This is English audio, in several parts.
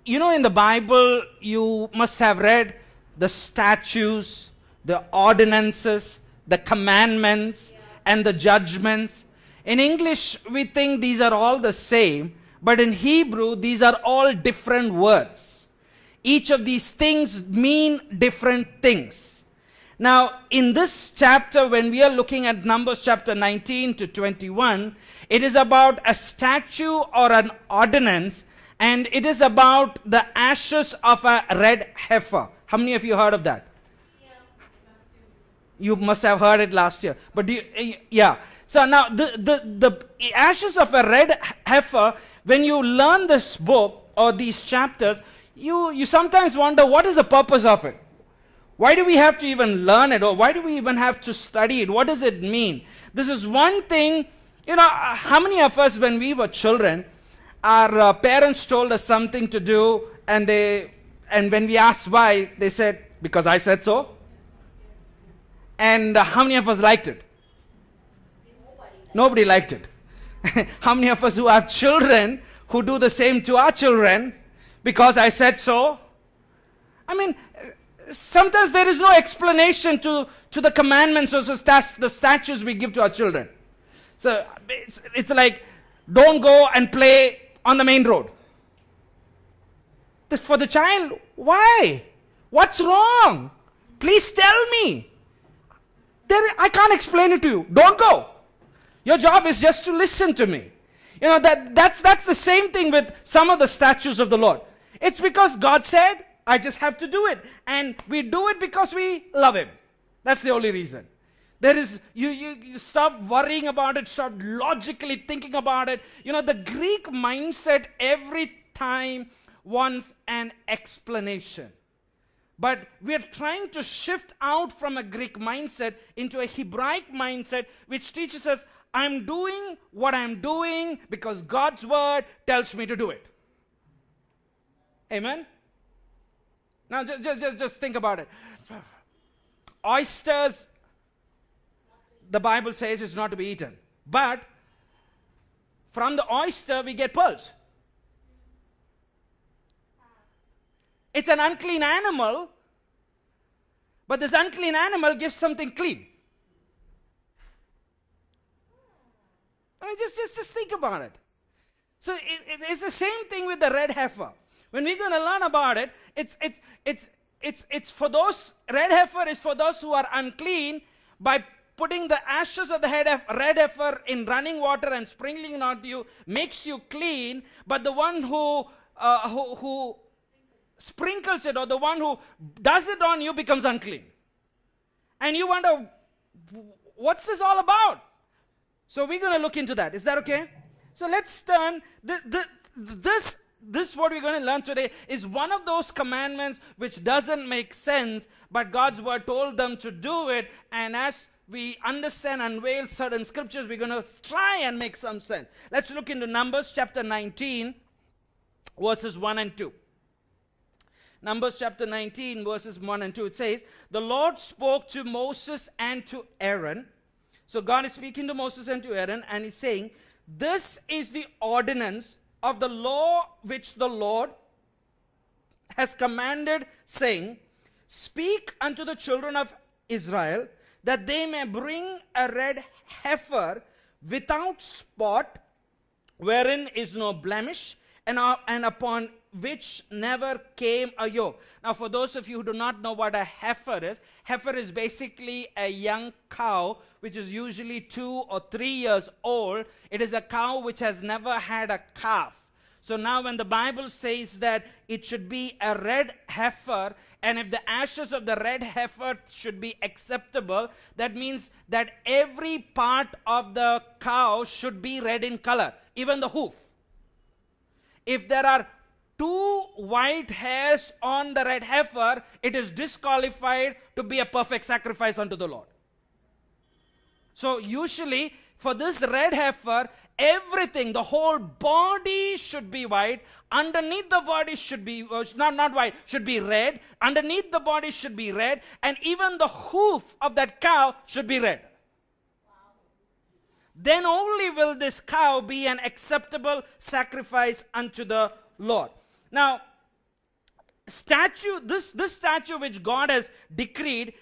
you know, in the Bible, you must have read the statutes, the ordinances, the commandments, and the judgments. In English, we think these are all the same, but in Hebrew, these are all different words. Each of these things mean different things. Now, in this chapter, when we are looking at Numbers chapter 19 to 21, it is about a statute or an ordinance, and it is about the ashes of a red heifer. How many of you heard of that? You must have heard it last year. But yeah. So now the ashes of a red heifer, when you learn this book or these chapters, you sometimes wonder, what is the purpose of it? Why do we have to even learn it? Or why do we even have to study it? What does it mean? This is one thing, you know, how many of us when we were children, our parents told us something to do, and when we asked why, they said, because I said so. And how many of us liked it? Nobody liked it. How many of us who have children who do the same to our children, because I said so? I mean, sometimes there is no explanation to the commandments or the statutes we give to our children. So it's like, don't go and play on the main road. For the child, why? What's wrong? Please tell me. I can't explain it to you. Don't go. Your job is just to listen to me. You know, that's the same thing with some of the statutes of the Lord. It's because God said, I just have to do it. And we do it because we love Him. That's the only reason. There is, you stop worrying about it, stop logically thinking about it. You know, the Greek mindset every time wants an explanation. But we are trying to shift out from a Greek mindset into a Hebraic mindset, which teaches us, I'm doing what I'm doing because God's word tells me to do it. Amen? Now just think about it. Oysters, the Bible says it's not to be eaten. But from the oyster we get pearls. It's an unclean animal, but this unclean animal gives something clean. I mean, just think about it. So it's the same thing with the red heifer. When we're going to learn about it, it's for those, red heifer is for those who are unclean. By putting the ashes of the red heifer in running water and sprinkling it on you makes you clean, but the one who sprinkles it, or the one who does it on you, becomes unclean. And you wonder, what's this all about? So we're going to look into that. Is that okay? So let's turn. This what we're going to learn today is one of those commandments which doesn't make sense, but God's word told them to do it. And as we understand and unveil certain scriptures, we're going to try and make some sense. Let's look into Numbers chapter 19, verses 1 and 2. Numbers chapter 19, verses 1 and 2. It says, the Lord spoke to Moses and to Aaron. So God is speaking to Moses and to Aaron, and He's saying, this is the ordinance of the law which the Lord has commanded, saying, speak unto the children of Israel, that they may bring a red heifer without spot, wherein is no blemish, and upon which never came a yoke. Now, for those of you who do not know what a heifer is basically a young cow, which is usually 2 or 3 years old. It is a cow which has never had a calf. So now when the Bible says that it should be a red heifer, and if the ashes of the red heifer should be acceptable, that means that every part of the cow should be red in color, even the hoof. If there are 2 white hairs on the red heifer, it is disqualified to be a perfect sacrifice unto the Lord. So usually for this red heifer, everything, the whole body should be white. Underneath the body should be, not white, should be red. Underneath the body should be red. And even the hoof of that cow should be red. Then only will this cow be an acceptable sacrifice unto the Lord. Now, statue, this statue which God has decreed,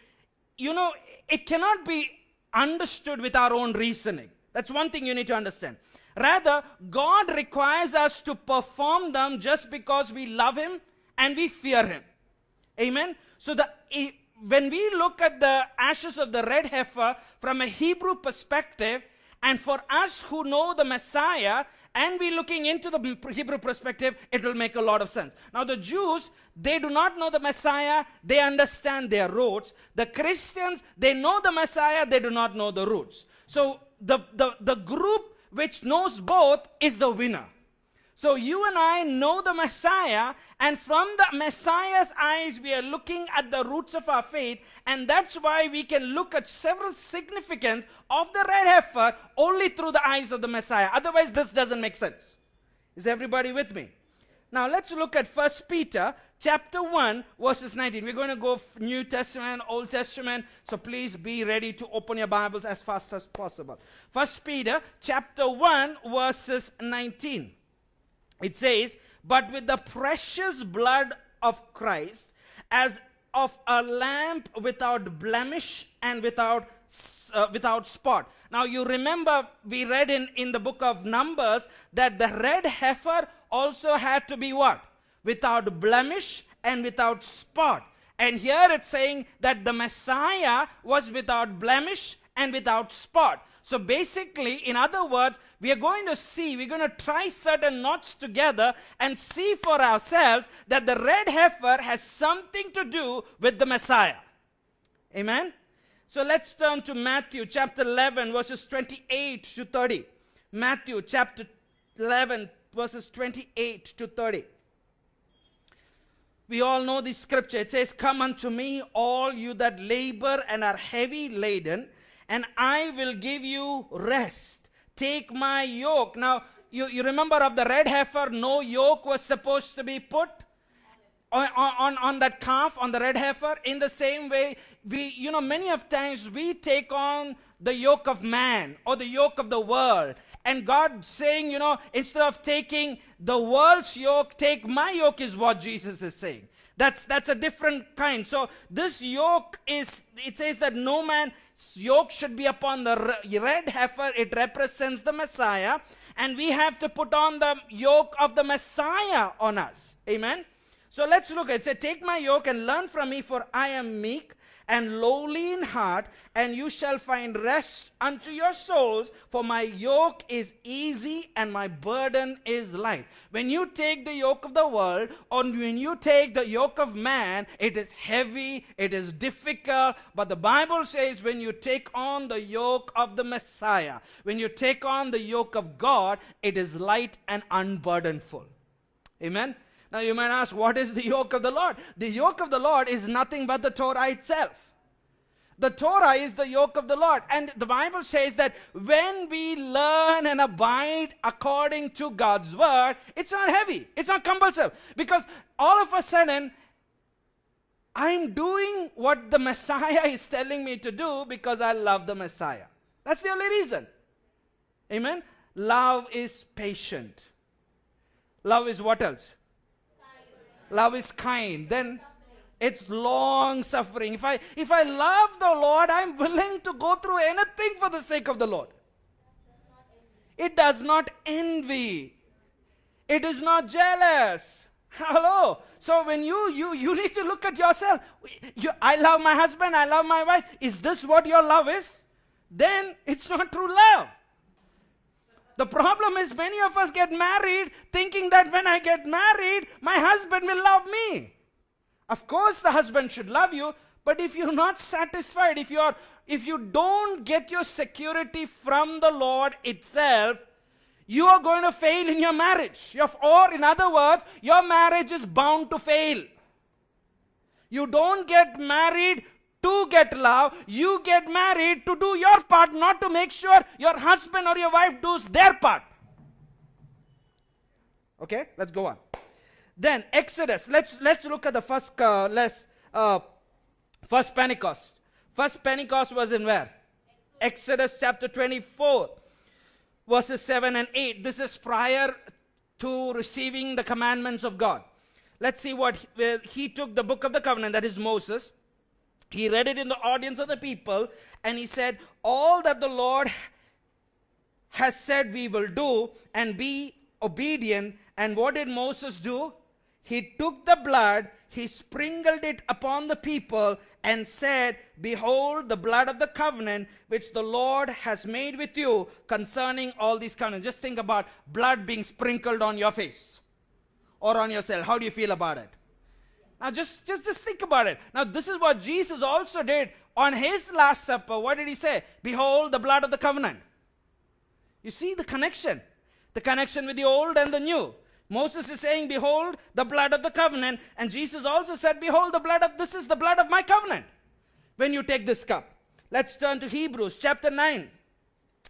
it cannot be understood with our own reasoning. That's one thing you need to understand. Rather, God requires us to perform them just because we love Him and we fear Him. Amen? So when we look at the ashes of the red heifer from a Hebrew perspective, and for us who know the Messiah, and we looking into the Hebrew perspective, it will make a lot of sense. Now the Jews, they do not know the Messiah, they understand their roots. The Christians, they know the Messiah, they do not know the roots. So the group which knows both is the winner. So you and I know the Messiah, and from the Messiah's eyes we are looking at the roots of our faith, and that's why we can look at several significance of the red heifer only through the eyes of the Messiah. Otherwise this doesn't make sense. Is everybody with me? Now let's look at 1 Peter chapter 1 verses 19. We're going to go New Testament, Old Testament, so please be ready to open your Bibles as fast as possible. 1 Peter chapter 1 verses 19. It says, "But with the precious blood of Christ, as of a lamb without blemish and without spot." Now you remember we read in the book of Numbers that the red heifer also had to be what? Without blemish and without spot. And here it's saying that the Messiah was without blemish and without spot. So basically, in other words, we are going to see, we're going to try certain knots together and see for ourselves that the red heifer has something to do with the Messiah. Amen? So let's turn to Matthew chapter 11 verses 28 to 30. Matthew chapter 11 verses 28 to 30. We all know this scripture. It says, "Come unto me, all you that labor and are heavy laden, and I will give you rest. Take my yoke." Now, you remember of the red heifer, no yoke was supposed to be put on that calf, on the red heifer. In the same way, many of times we take on the yoke of man or the yoke of the world. And God saying, instead of taking the world's yoke, take my yoke is what Jesus is saying. That's a different kind. So this yoke it says that no man's yoke should be upon the red heifer. It represents the Messiah. And we have to put on the yoke of the Messiah on us. Amen. So let's look at it. Say, "Take my yoke and learn from me, for I am meek and lowly in heart, and you shall find rest unto your souls, for my yoke is easy and my burden is light." When you take the yoke of the world, or when you take the yoke of man, it is heavy, it is difficult. But the Bible says when you take on the yoke of the Messiah, when you take on the yoke of God, it is light and unburdenful. Amen. Now you might ask, what is the yoke of the Lord? The yoke of the Lord is nothing but the Torah itself. The Torah is the yoke of the Lord. And the Bible says that when we learn and abide according to God's word, it's not heavy. It's not compulsive. Because all of a sudden, I'm doing what the Messiah is telling me to do because I love the Messiah. That's the only reason. Amen? Love is patient. Love is what else? Love is kind. Then it's long suffering. If I love the Lord, I'm willing to go through anything for the sake of the Lord. It does not envy. It is not jealous. Hello. So when you need to look at yourself. I love my husband, I love my wife. Is this what your love is? Then it's not true love. The problem is many of us get married thinking that when I get married, my husband will love me. Of course the husband should love you, but if you're not satisfied, if you don't get your security from the Lord itself, you are going to fail in your marriage. Or in other words, your marriage is bound to fail. You don't get married to get love. You get married to do your part, not to make sure your husband or your wife does their part. Okay, let's go on. Then Exodus. Let's look at the first Pentecost. First Pentecost was in where? Exodus chapter 24, verses 7 and 8. This is prior to receiving the commandments of God. let's see what he took the book of the covenant, that is Moses. He read it in the audience of the people, and he said, all that the Lord has said we will do, and be obedient. And what did Moses do? He took the blood, he sprinkled it upon the people, and said, behold the blood of the covenant which the Lord has made with you concerning all these covenants. Just think about blood being sprinkled on your face or on yourself. How do you feel about it? Now just think about it. Now this is what Jesus also did on his Last Supper. What did he say? Behold the blood of the covenant. You see the connection with the old and the new. Moses is saying, behold the blood of the covenant, and Jesus also said, behold this is the blood of my covenant when you take this cup. Let's turn to Hebrews chapter 9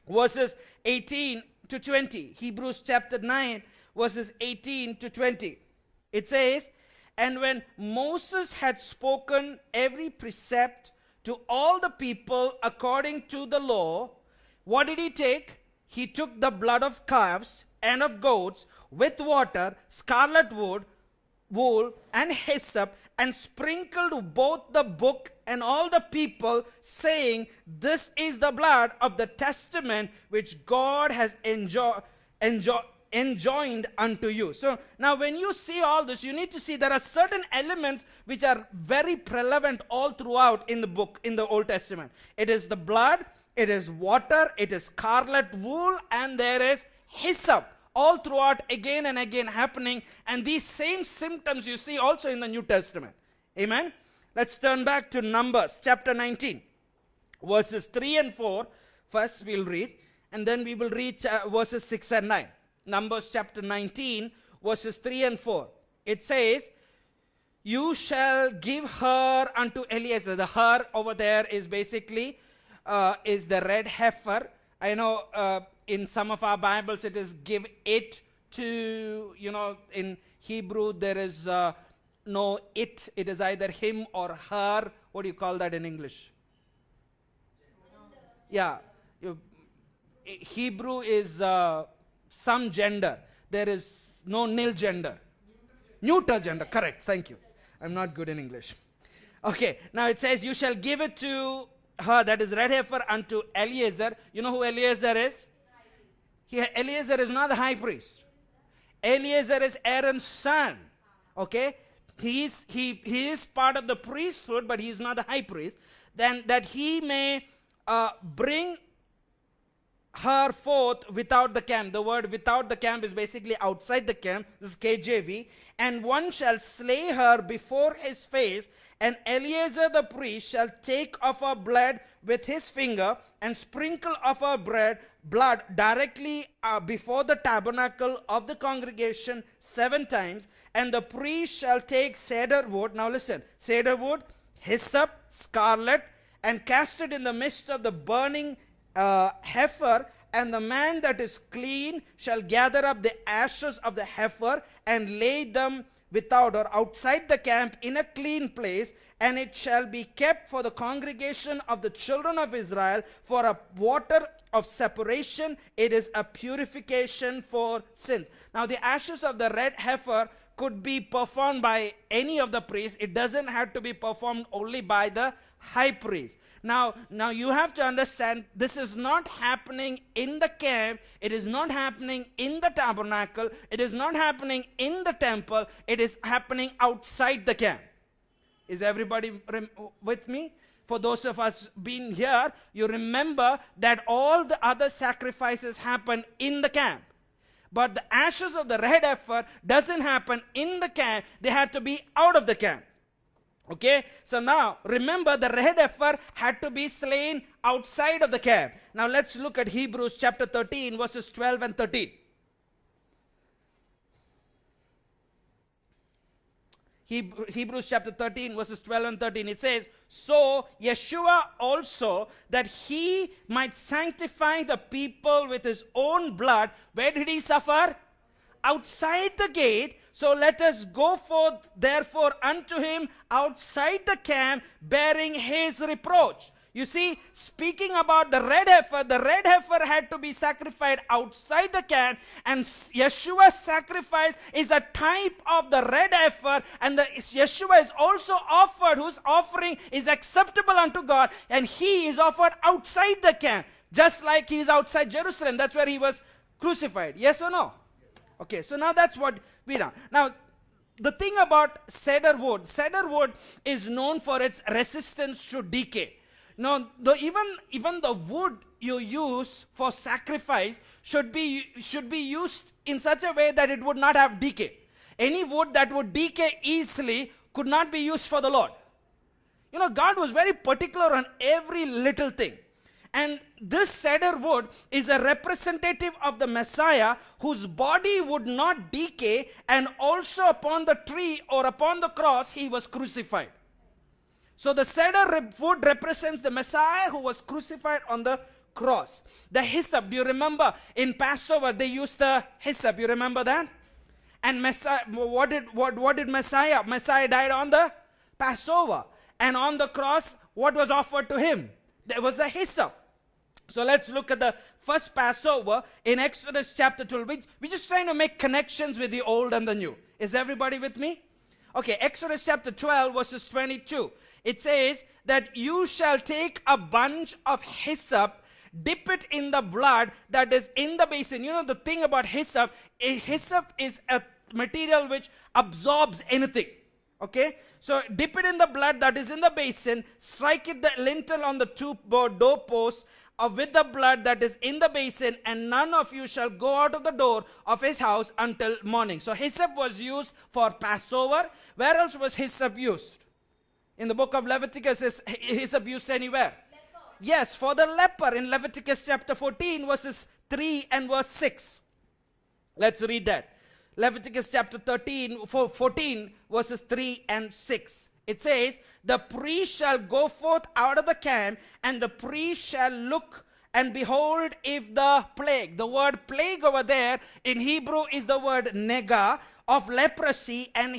verses 18 to 20. Hebrews chapter 9 verses 18 to 20. It says, and when Moses had spoken every precept to all the people according to the law, what did he take? He took the blood of calves and of goats with water, scarlet wool, and hyssop, and sprinkled both the book and all the people, saying, this is the blood of the testament which God has enjoined unto you. So now when you see all this, you need to see there are certain elements which are very prevalent all throughout in the book, in the Old Testament. It is the blood, it is water, it is scarlet wool, and there is hyssop. All throughout, again and again happening. And these same symptoms you see also in the New Testament. Amen. Let's turn back to Numbers chapter 19. Verses 3 and 4. First we'll read. And then we will read verses 6 and 9. Numbers chapter 19. Verses 3 and 4. It says, you shall give her unto Eliezer. The her over there is basically is the red heifer. I know in some of our Bibles it is give it to, in Hebrew there is no it. It is either him or her. What do you call that in English? Yeah. Hebrew is some gender. There is no nil gender. Neutral gender. Correct. Thank you. I'm not good in English. Okay. Now it says, you shall give it to her, that is red heifer, unto Eliezer. You know who Eliezer is? Eliezer is not the high priest. Eliezer is Aaron's son. Okay? He is part of the priesthood, but he is not the high priest. Then that he may bring her forth without the camp. The word without the camp is basically outside the camp. This is KJV. And one shall slay her before his face, and Eliezer the priest shall take of her blood with his finger, and sprinkle of her blood directly before the tabernacle of the congregation 7 times. And the priest shall take cedar wood. Now listen, cedar wood, hyssop, scarlet, and cast it in the midst of the burning heifer. And the man that is clean shall gather up the ashes of the heifer and lay them without or outside the camp in a clean place, and it shall be kept for the congregation of the children of Israel for a water of separation. It is a purification for sins. Now the ashes of the red heifer could be performed by any of the priests. It doesn't have to be performed only by the high priest. Now you have to understand, this is not happening in the camp. It is not happening in the tabernacle. It is not happening in the temple. It is happening outside the camp. Is everybody with me? For those of us being here, you remember that all the other sacrifices happen in the camp. But the ashes of the red heifer doesn't happen in the camp. They had to be out of the camp. Okay, so now remember, the red heifer had to be slain outside of the camp. Now let's look at Hebrews chapter 13 verses 12 and 13. Hebrews chapter 13 verses 12 and 13. It says, so Yeshua also, that he might sanctify the people with his own blood. Where did he suffer? Outside the gate. So let us go forth therefore unto him outside the camp, bearing his reproach. You see, speaking about the red heifer had to be sacrificed outside the camp, and Yeshua's sacrifice is a type of the red heifer, and Yeshua is also offered, whose offering is acceptable unto God, and he is offered outside the camp, just like he is outside Jerusalem. That's where he was crucified. Yes or no? Okay, so now that's what we know. Now, the thing about cedar wood is known for its resistance to decay. Now, even the wood you use for sacrifice should be used in such a way that it would not have decay. Any wood that would decay easily could not be used for the Lord. You know, God was very particular on every little thing. And this cedar wood is a representative of the Messiah, whose body would not decay, and also upon the tree or upon the cross he was crucified. So the cedar wood represents the Messiah who was crucified on the cross. The hyssop, do you remember in Passover they used the hyssop? You remember that? And Messiah, what did Messiah? Messiah died on the Passover. And on the cross, what was offered to him? There was the hyssop. So let's look at the first Passover in Exodus chapter 12. We're just trying to make connections with the old and the new. Is everybody with me? Okay, Exodus chapter 12 verses 22. It says that you shall take a bunch of hyssop, dip it in the blood that is in the basin. You know the thing about hyssop is a material which absorbs anything. Okay, so dip it in the blood that is in the basin, strike it the lintel on the two doorposts with the blood that is in the basin, and none of you shall go out of the door of his house until morning. So hyssop was used for Passover. Where else was hyssop used? In the book of Leviticus, is hyssop used anywhere? Leper. Yes, for the leper in Leviticus chapter 14 verses 3 and verse 6. Let's read that. Leviticus chapter 14 verses 3 and 6. It says, the priest shall go forth out of the camp, and the priest shall look and behold if the plague, the word plague over there in Hebrew is the word nega, of leprosy, and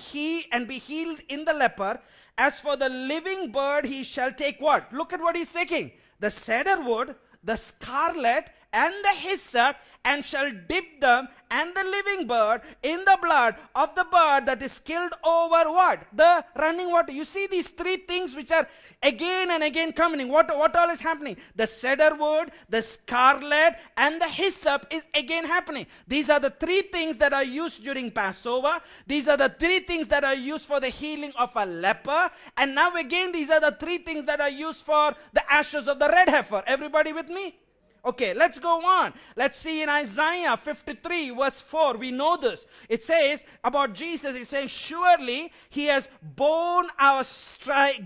be healed in the leper. As for the living bird, he shall take what? Look at what he's taking. The cedar wood, the scarlet, and the hyssop, and shall dip them and the living bird in the blood of the bird that is killed over what? The running water. You see these three things which are again and again coming. What all is happening? The cedar wood, the scarlet, and the hyssop is again happening. These are the three things that are used during Passover. These are the three things that are used for the healing of a leper. And now again, these are the three things that are used for the ashes of the red heifer. Everybody with me? Okay, let's go on. Let's see in Isaiah 53 verse 4. We know this. It says about Jesus, it says, surely he has borne our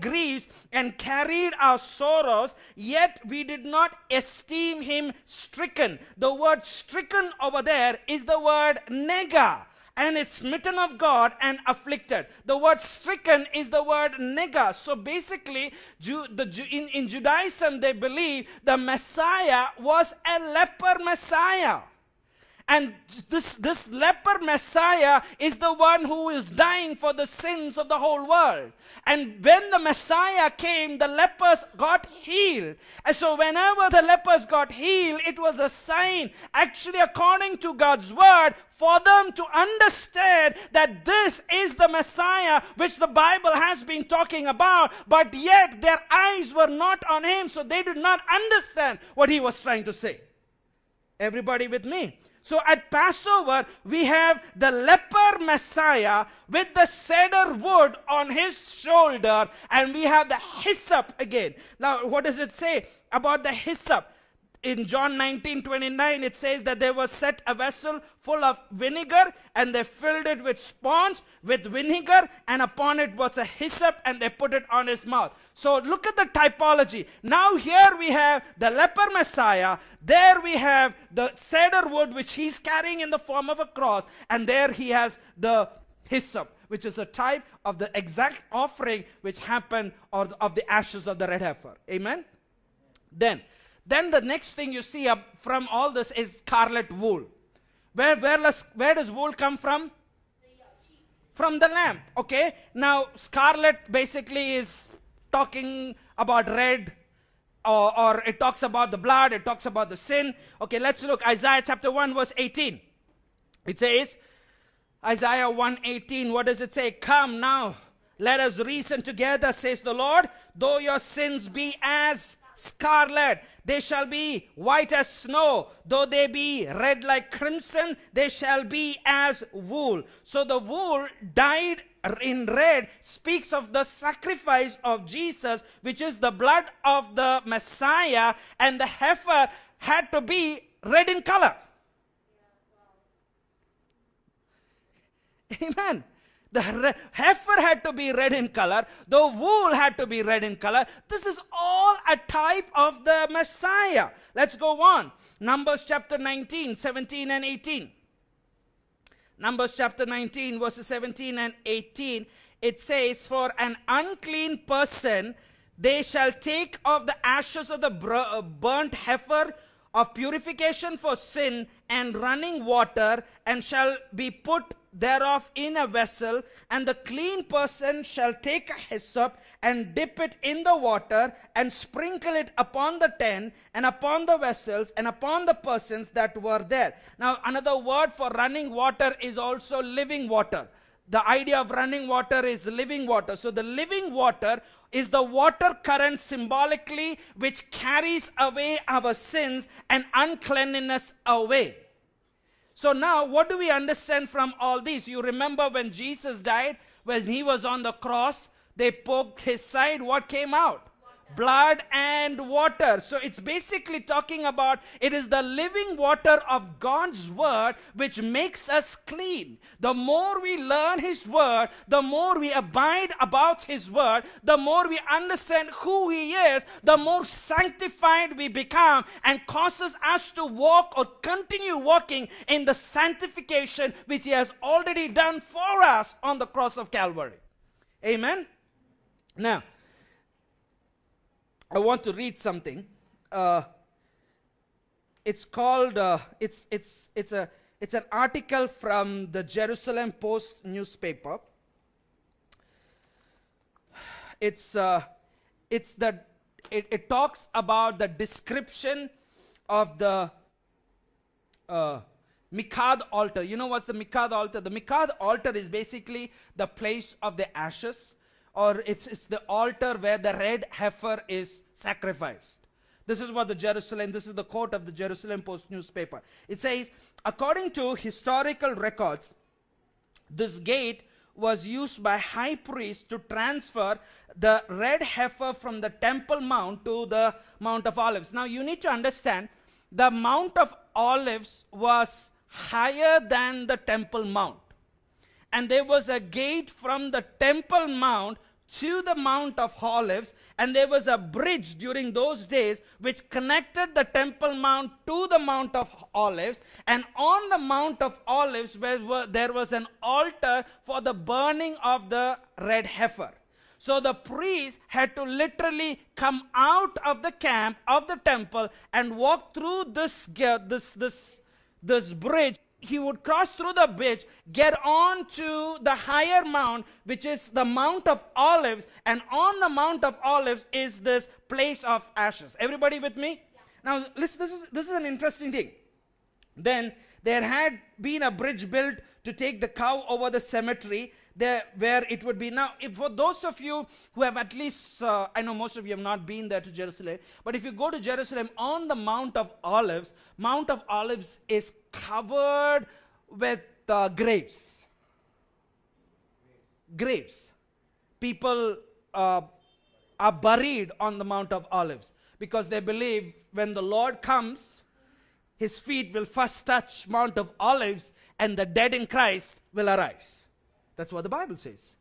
griefs and carried our sorrows, yet we did not esteem him stricken. The word stricken over there is the word nega. And it's smitten of God and afflicted. The word stricken is the word nega. So basically, in Judaism, they believe the Messiah was a leper Messiah. And this leper Messiah is the one who is dying for the sins of the whole world. And when the Messiah came, the lepers got healed. And so whenever the lepers got healed, it was a sign, actually according to God's word, for them to understand that this is the Messiah which the Bible has been talking about. But yet their eyes were not on him, so they did not understand what he was trying to say. Everybody with me? So at Passover, we have the leper Messiah with the cedar wood on his shoulder, and we have the hyssop again. Now, what does it say about the hyssop? In John 19:29, it says that there was set a vessel full of vinegar, and they filled it with sponge, with vinegar, and upon it was a hyssop, and they put it on his mouth. So look at the typology. Now here we have the leper Messiah. There we have the cedar wood, which he's carrying in the form of a cross. And there he has the hyssop, which is a type of the exact offering which happened, or of the ashes of the red heifer. Amen? Then the next thing you see up from all this is scarlet wool. Where does wool come from? From the lamb. Okay. Now scarlet basically is talking about red. or it talks about the blood, it talks about the sin. Okay, let's look. Isaiah chapter 1 verse 18. It says, Isaiah 1:18, what does it say? Come now, let us reason together, says the Lord. Though your sins be as scarlet, they shall be white as snow. Though they be red like crimson, they shall be as wool. So the wool dyed in red speaks of the sacrifice of Jesus, which is the blood of the Messiah, and the heifer had to be red in color. Amen. The heifer had to be red in color. The wool had to be red in color. This is all a type of the Messiah. Let's go on. Numbers chapter 19, 17 and 18. Numbers chapter 19, verses 17 and 18. It says, for an unclean person, they shall take of the ashes of the burnt heifer of purification for sin and running water, and shall be put thereof in a vessel, and the clean person shall take a hyssop and dip it in the water and sprinkle it upon the tent and upon the vessels and upon the persons that were there. Now another word for running water is also living water. The idea of running water is living water. So the living water is the water current symbolically which carries away our sins and uncleanliness away. So now what do we understand from all these? You remember when Jesus died, when he was on the cross, they poked his side. What came out? Blood and water. So it's basically talking about it is the living water of God's word which makes us clean. The more we learn his word, the more we abide about his word, the more we understand who he is, the more sanctified we become, and causes us to walk or continue walking in the sanctification which he has already done for us on the cross of Calvary. Amen. Now I want to read something. It's called. It's an article from the Jerusalem Post newspaper. It talks about the description of the Mikad altar. You know what's the Mikad altar? The Mikad altar is basically the place of the ashes, or it's the altar where the red heifer is sacrificed. This is what this is the quote of the Jerusalem Post newspaper. It says, according to historical records, this gate was used by high priests to transfer the red heifer from the Temple Mount to the Mount of Olives. Now you need to understand, the Mount of Olives was higher than the Temple Mount. And there was a gate from the Temple Mount to the Mount of Olives, and there was a bridge during those days which connected the Temple Mount to the Mount of Olives, and on the Mount of Olives there was an altar for the burning of the red heifer. So the priest had to literally come out of the camp of the temple and walk through this bridge. He would cross through the bridge, get on to the higher mount, which is the Mount of Olives, and on the Mount of Olives is this place of ashes. Everybody with me? Yeah. Now, listen, this is an interesting thing. Then there had been a bridge built to take the cow over the cemetery, there where it would be. Now, if for those of you who have at least, I know most of you have not been there to Jerusalem, but if you go to Jerusalem on the Mount of Olives is covered with graves. Graves. People are buried on the Mount of Olives because they believe when the Lord comes, his feet will first touch Mount of Olives and the dead in Christ will arise. That's what the Bible says.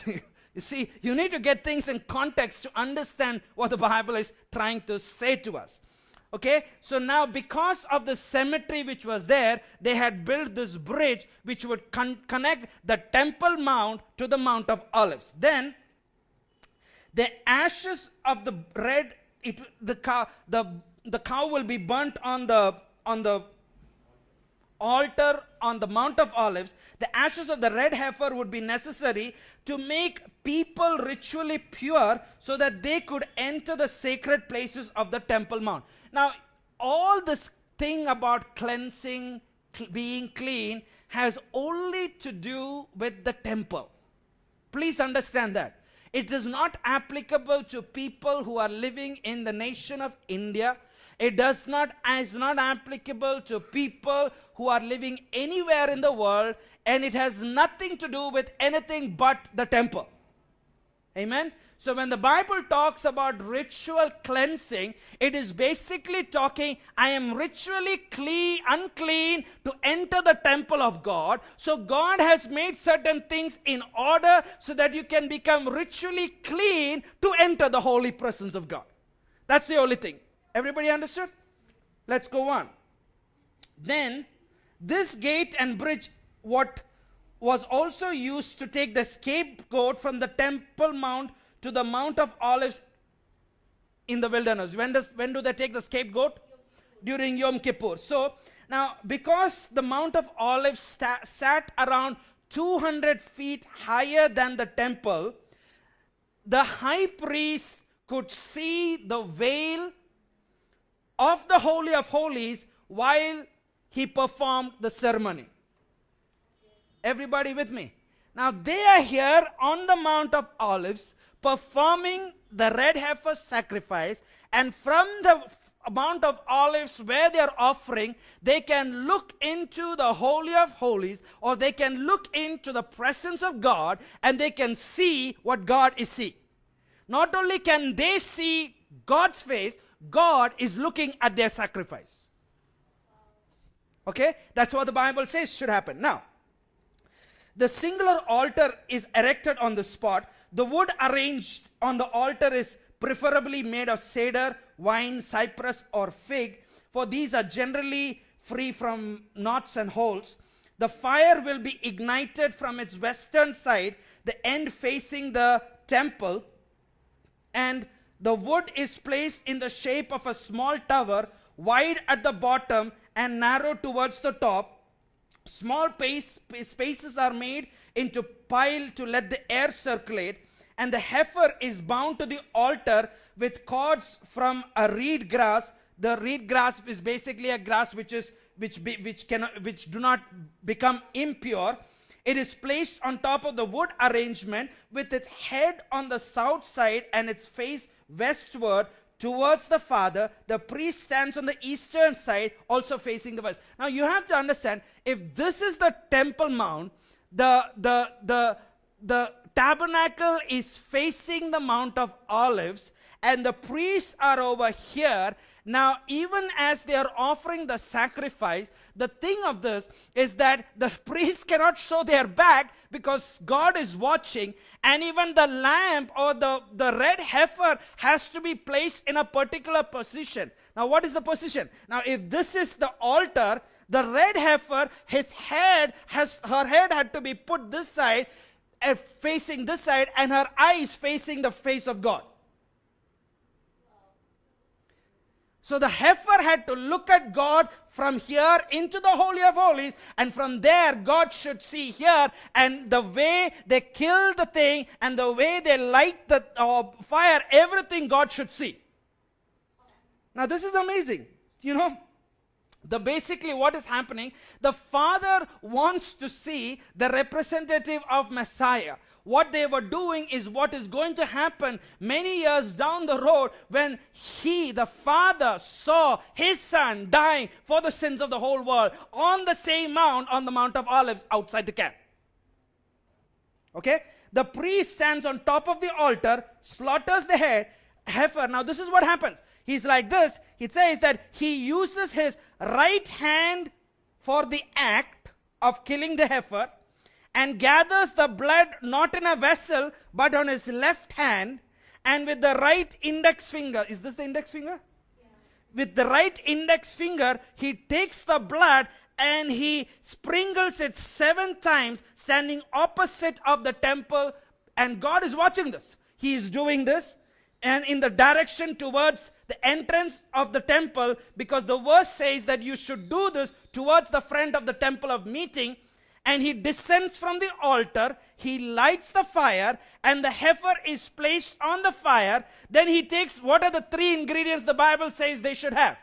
Yeah. You see, you need to get things in context to understand what the Bible is trying to say to us. Okay, so now because of the cemetery which was there, they had built this bridge which would connect the Temple Mount to the Mount of Olives. Then the ashes of the red, the cow will be burnt on the altar on the Mount of Olives, the ashes of the red heifer would be necessary to make people ritually pure so that they could enter the sacred places of the Temple Mount. Now, all this thing about cleansing, being clean, has only to do with the temple. Please understand that. It is not applicable to people who are living in the nation of India. It is not applicable to people who are living anywhere in the world, and it has nothing to do with anything but the temple. Amen? So when the Bible talks about ritual cleansing, it is basically talking, I am ritually unclean to enter the temple of God. So God has made certain things in order so that you can become ritually clean to enter the holy presence of God. That's the only thing. Everybody understood? Let's go on. Then, this gate and bridge, what was also used to take the scapegoat from the Temple Mount to the Mount of Olives in the wilderness. When do they take the scapegoat? During Yom Kippur. So, now, because the Mount of Olives sat around 200 feet higher than the temple, the high priest could see the veil of the Holy of Holies while he performed the ceremony. Everybody with me? Now they are here on the Mount of Olives performing the red heifer sacrifice, and from the Mount of Olives where they are offering, they can look into the Holy of Holies, or they can look into the presence of God, and they can see what God is seeing. Not only can they see God's face, God is looking at their sacrifice. Okay? That's what the Bible says should happen. Now, the singular altar is erected on the spot. The wood arranged on the altar is preferably made of cedar, vine, cypress, or fig, for these are generally free from knots and holes. The fire will be ignited from its western side, the end facing the temple, and the wood is placed in the shape of a small tower, wide at the bottom and narrow towards the top. Small spaces are made into pile to let the air circulate, and the heifer is bound to the altar with cords from a reed grass. The reed grass is basically a grass which do not become impure. It is placed on top of the wood arrangement with its head on the south side and its face westward towards the Father. The priest stands on the eastern side, also facing the west. Now you have to understand, if this is the Temple Mount, the tabernacle is facing the Mount of Olives, and the priests are over here. Now, even as they are offering the sacrifice, the thing of this is that the priests cannot show their back because God is watching, and even the lamb or the red heifer has to be placed in a particular position. Now, what is the position? Now, if this is the altar, the red heifer, her head had to be put this side, facing this side, and her eyes facing the face of God. So the heifer had to look at God from here into the Holy of Holies, and from there God should see here, and the way they kill the thing and the way they light the fire, everything God should see. Now this is amazing. You know, basically what is happening, the Father wants to see the representative of Messiah. What they were doing is what is going to happen many years down the road when the Father saw his Son dying for the sins of the whole world on the same mount, on the Mount of Olives outside the camp. Okay? The priest stands on top of the altar, slaughters the heifer. Now this is what happens. He's like this. He says that he uses his right hand for the act of killing the heifer, and gathers the blood not in a vessel but on his left hand, and with the right index finger, is this the index finger? Yeah. With the right index finger, he takes the blood and he sprinkles it 7 times, standing opposite of the temple, and God is watching this. He is doing this, and in the direction towards the entrance of the temple, because the verse says that you should do this towards the front of the temple of meeting. And he descends from the altar, he lights the fire, and the heifer is placed on the fire. Then he takes, what are the three ingredients the Bible says they should have?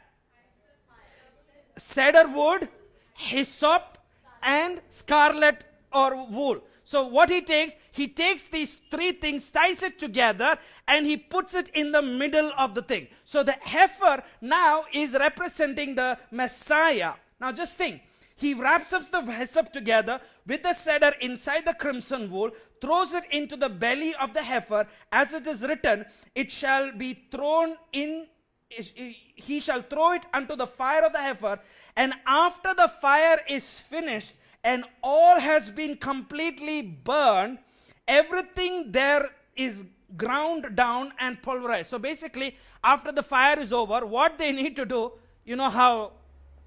Cedar wood, hyssop, and scarlet or wool. So what he takes these three things, ties it together, and he puts it in the middle of the thing. So the heifer now is representing the Messiah. Now just think. He wraps up the hyssop together with the cedar inside the crimson wool, throws it into the belly of the heifer, as it is written, it shall be thrown in, he shall throw it unto the fire of the heifer, and after the fire is finished, and all has been completely burned, everything there is ground down and pulverized. So basically, after the fire is over, what they need to do, you know how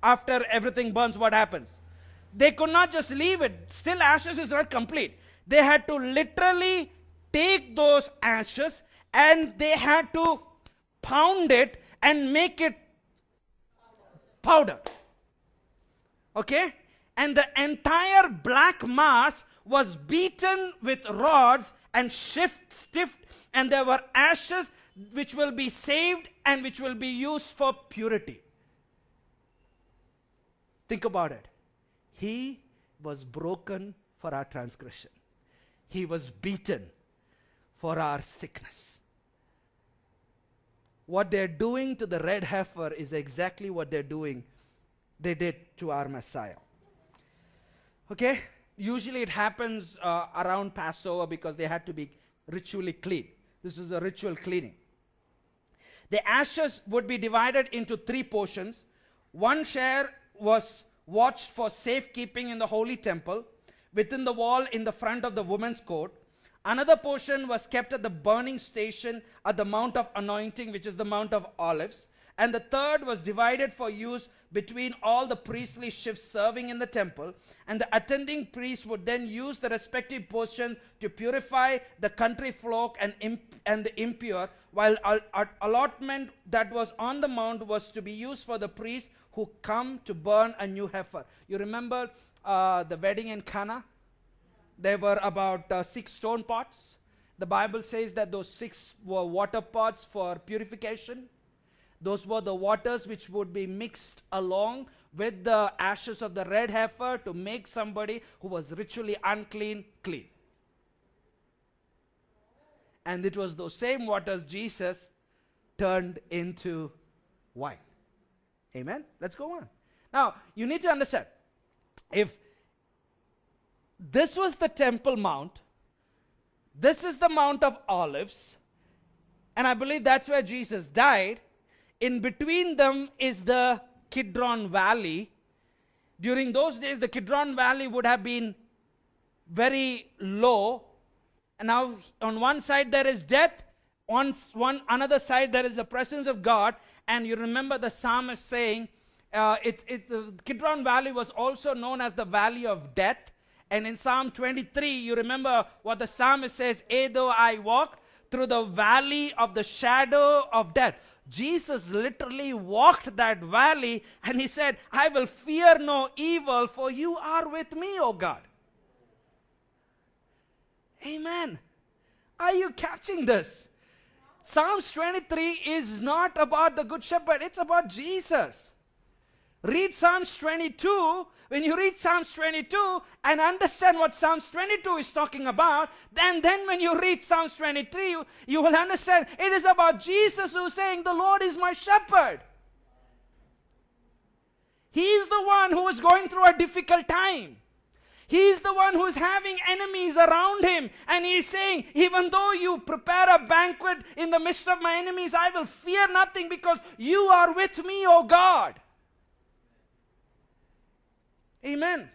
after everything burns, what happens? They could not just leave it. Still, ashes is not complete. They had to literally take those ashes and they had to pound it and make it powder. Okay? And the entire black mass was beaten with rods and stiffed, and there were ashes which will be saved and which will be used for purity. Think about it. He was broken for our transgression. He was beaten for our sickness. What they're doing to the red heifer is exactly what they did to our Messiah. Okay? Usually it happens around Passover because they had to be ritually clean. This is a ritual cleaning. The ashes would be divided into three portions. One share was watched for safekeeping in the holy temple, within the wall in the front of the women's court. Another portion was kept at the burning station at the Mount of Anointing, which is the Mount of Olives. And the third was divided for use between all the priestly shifts serving in the temple. And the attending priests would then use the respective portions to purify the country folk and the impure, while allotment that was on the mount was to be used for the priests who come to burn a new heifer. You remember the wedding in Cana? There were about 6 stone pots. The Bible says that those 6 were water pots for purification. Those were the waters which would be mixed along with the ashes of the red heifer to make somebody who was ritually unclean, clean. And it was those same waters Jesus turned into wine. Amen? Let's go on. Now, you need to understand, if this was the Temple Mount, this is the Mount of Olives, and I believe that's where Jesus died. In between them is the Kidron Valley. During those days, the Kidron Valley would have been very low. And now, on one side there is death, on another side there is the presence of God. And you remember the psalmist saying, the Kidron Valley was also known as the Valley of Death. And in Psalm 23, you remember what the psalmist says, "Yea, though I walk through the valley of the shadow of death." Jesus literally walked that valley and he said, "I will fear no evil, for you are with me, O God." Amen. Are you catching this? Psalms 23 is not about the Good Shepherd, it's about Jesus. Read Psalms 22. When you read Psalms 22 and understand what Psalms 22 is talking about, then when you read Psalms 23, you will understand it is about Jesus who's saying, "The Lord is my shepherd." He is the one who is going through a difficult time. He is the one who is having enemies around him. And he is saying, "Even though you prepare a banquet in the midst of my enemies, I will fear nothing because you are with me, O God." Amen.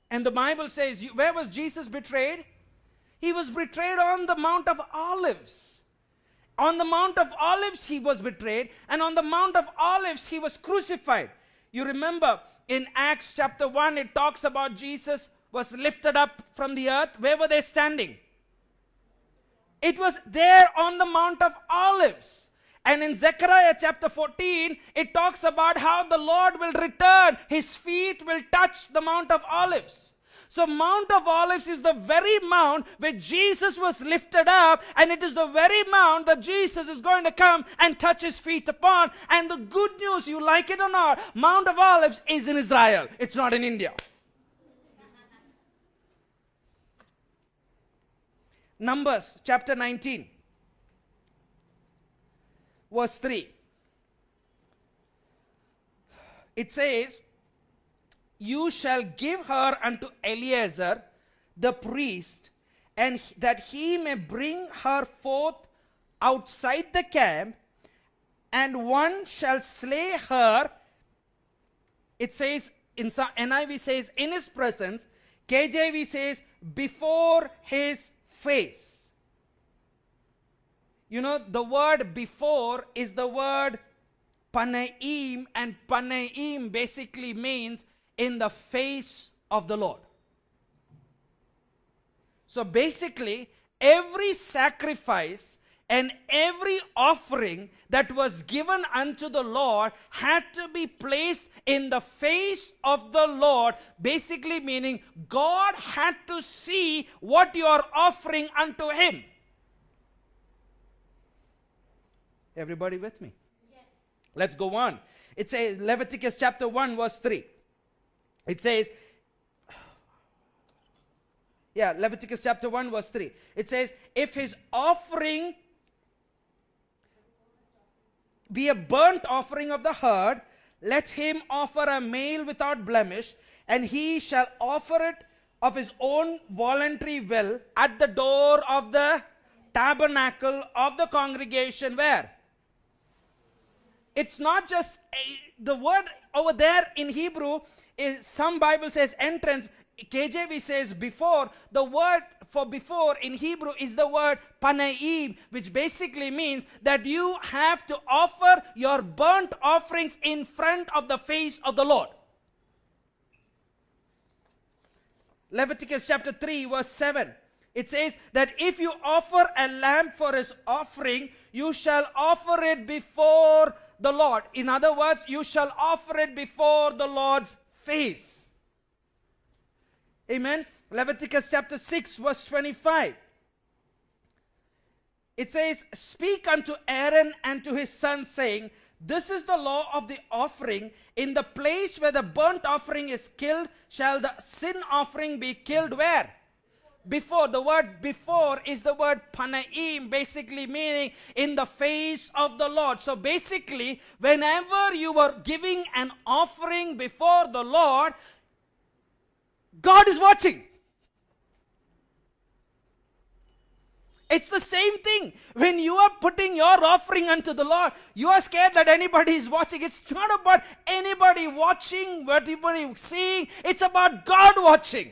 And the Bible says, where was Jesus betrayed? He was betrayed on the Mount of Olives. On the Mount of Olives he was betrayed, and on the Mount of Olives he was crucified. You remember in Acts chapter 1, it talks about Jesus was lifted up from the earth. Where were they standing? It was there on the Mount of Olives. And in Zechariah chapter 14, it talks about how the Lord will return. His feet will touch the Mount of Olives. So Mount of Olives is the very mount where Jesus was lifted up, and it is the very mount that Jesus is going to come and touch his feet upon. And the good news, you like it or not, Mount of Olives is in Israel. It's not in India. Numbers chapter 19. Verse 3. It says, you shall give her unto Eleazar the priest, and that he may bring her forth outside the camp, and one shall slay her. It says, in NIV says, in his presence. KJV says, before his face. You know, the word before is the word panaim, and panaim basically means in the face of the Lord. So basically, every sacrifice and every offering that was given unto the Lord had to be placed in the face of the Lord, basically meaning God had to see what you are offering unto him. Everybody with me? Yes. Let's go on. It says, Leviticus chapter 1 verse 3. It says, Leviticus chapter 1 verse 3. It says, if his offering be a burnt offering of the herd, let him offer a male without blemish, and he shall offer it of his own voluntary will at the door of the tabernacle of the congregation. Where? It's not just the word over there in Hebrew is, some Bible says entrance, KJV says before. The word for before in Hebrew is the word panaim, which basically means that you have to offer your burnt offerings in front of the face of the Lord. Leviticus chapter 3 verse 7. It says that if you offer a lamb for his offering, you shall offer it before the Lord. In other words, you shall offer it before the Lord's face. Amen. Leviticus chapter 6 verse 25. It says, speak unto Aaron and to his sons, saying, this is the law of the offering. In the place where the burnt offering is killed, shall the sin offering be killed. Where? Before. The word before is the word panaim, basically meaning in the face of the Lord. So basically, whenever you are giving an offering before the Lord, God is watching. It's the same thing. When you are putting your offering unto the Lord, you are scared that anybody is watching. It's not about anybody watching, what anybody seeing. It's about God watching.